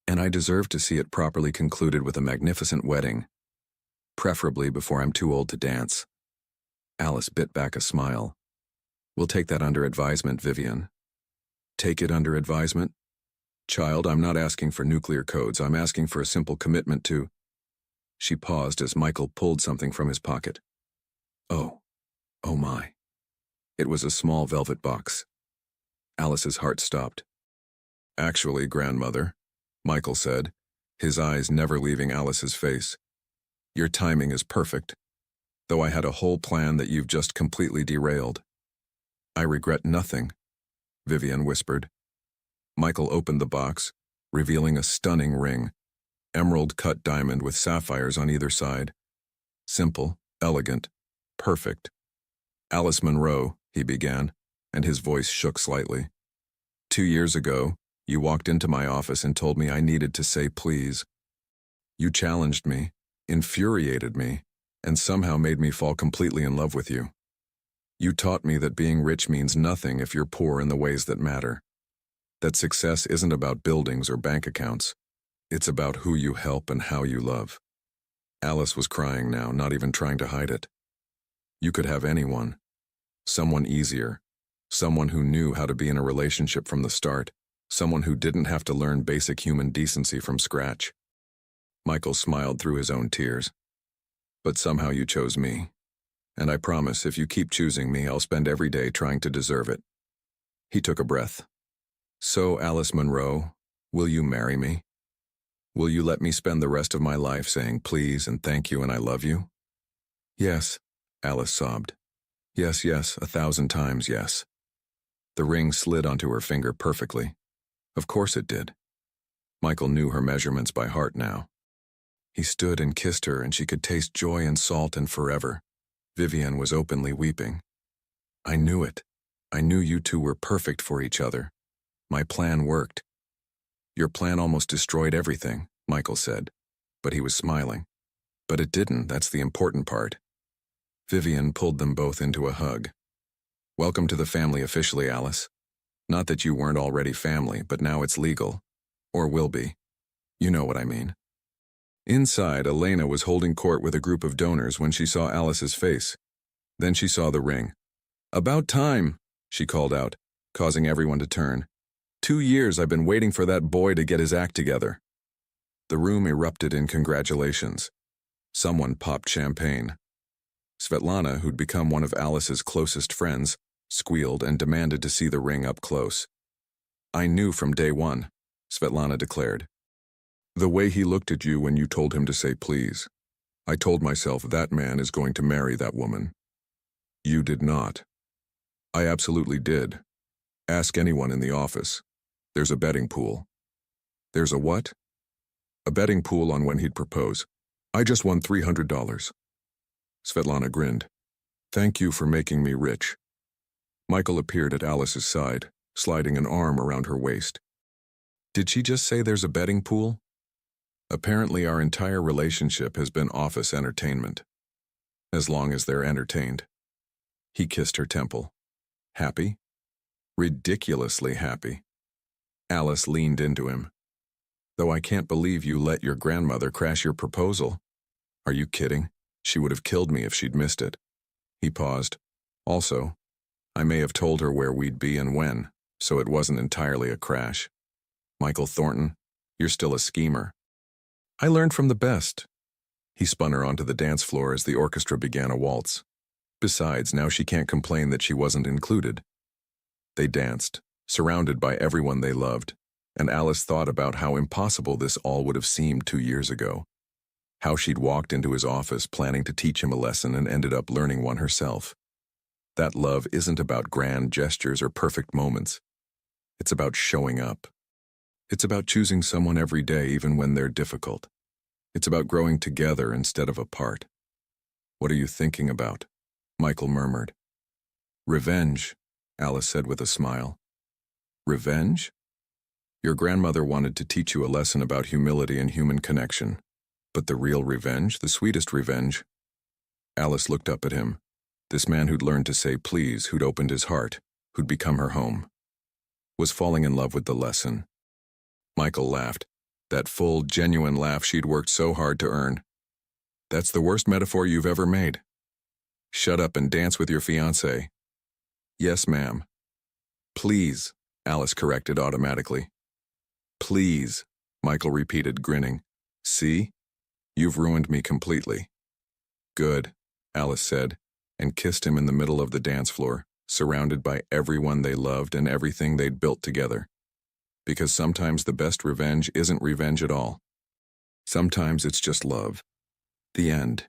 And I deserve to see it properly concluded with a magnificent wedding. Preferably before I'm too old to dance. Alice bit back a smile. We'll take that under advisement, Vivian. Take it under advisement? Child, I'm not asking for nuclear codes. I'm asking for a simple commitment to... She paused as Michael pulled something from his pocket. Oh. Oh my. It was a small velvet box. Alice's heart stopped. Actually, grandmother, Michael said, his eyes never leaving Alice's face. Your timing is perfect, though I had a whole plan that you've just completely derailed. I regret nothing, Vivian whispered. Michael opened the box, revealing a stunning ring, emerald-cut diamond with sapphires on either side. Simple, elegant, perfect. Alice Monroe, he began, and his voice shook slightly. 2 years ago, you walked into my office and told me I needed to say please. You challenged me, infuriated me, and somehow made me fall completely in love with you. You taught me that being rich means nothing if you're poor in the ways that matter. That success isn't about buildings or bank accounts. It's about who you help and how you love. Alice was crying now, not even trying to hide it. You could have anyone. Someone easier. Someone who knew how to be in a relationship from the start. Someone who didn't have to learn basic human decency from scratch. Michael smiled through his own tears. But somehow you chose me. And I promise if you keep choosing me, I'll spend every day trying to deserve it. He took a breath. So, Alice Monroe, will you marry me? Will you let me spend the rest of my life saying please and thank you and I love you? Yes, Alice sobbed. Yes, yes, 1,000 times yes. The ring slid onto her finger perfectly. Of course it did. Michael knew her measurements by heart now. He stood and kissed her and she could taste joy and salt and forever. Vivian was openly weeping. I knew it. I knew you two were perfect for each other. My plan worked. Your plan almost destroyed everything, Michael said, but he was smiling. But it didn't, that's the important part. Vivian pulled them both into a hug. Welcome to the family officially, Alice. Not that you weren't already family, but now it's legal. Or will be. You know what I mean. Inside, Elena was holding court with a group of donors when she saw Alice's face. Then she saw the ring. "About time," she called out, causing everyone to turn. "2 years I've been waiting for that boy to get his act together." The room erupted in congratulations. Someone popped champagne. Svetlana, who'd become one of Alice's closest friends, squealed and demanded to see the ring up close. "I knew from day one," Svetlana declared. "The way he looked at you when you told him to say please. I told myself that man is going to marry that woman." "You did not." "I absolutely did. Ask anyone in the office. There's a betting pool." "There's a what?" "A betting pool on when he'd propose. I just won $300. Svetlana grinned. "Thank you for making me rich." Michael appeared at Alice's side, sliding an arm around her waist. "Did she just say there's a betting pool?" "Apparently our entire relationship has been office entertainment. As long as they're entertained." He kissed her temple. "Happy?" "Ridiculously happy." Alice leaned into him. "Though I can't believe you let your grandmother crash your proposal." "Are you kidding? She would have killed me if she'd missed it." He paused. "Also, I may have told her where we'd be and when, so it wasn't entirely a crash. Michael Thornton, you're still a schemer." "I learned from the best." He spun her onto the dance floor as the orchestra began a waltz. Besides, now she can't complain that she wasn't included. They danced, surrounded by everyone they loved, and Alice thought about how impossible this all would have seemed 2 years ago. How she'd walked into his office planning to teach him a lesson and ended up learning one herself. That love isn't about grand gestures or perfect moments. It's about showing up. It's about choosing someone every day even when they're difficult. It's about growing together instead of apart. "What are you thinking about?" Michael murmured. "Revenge," Alice said with a smile. "Revenge?" "Your grandmother wanted to teach you a lesson about humility and human connection. But the real revenge, the sweetest revenge." Alice looked up at him. This man who'd learned to say please, who'd opened his heart, who'd become her home, was falling in love with the lesson. Michael laughed, that full, genuine laugh she'd worked so hard to earn. "That's the worst metaphor you've ever made." "Shut up and dance with your fiancé." "Yes, ma'am." "Please," Alice corrected automatically. "Please," Michael repeated, grinning. "See? You've ruined me completely." "Good," Alice said, and kissed him in the middle of the dance floor, surrounded by everyone they loved and everything they'd built together. Because sometimes the best revenge isn't revenge at all. Sometimes it's just love. The end.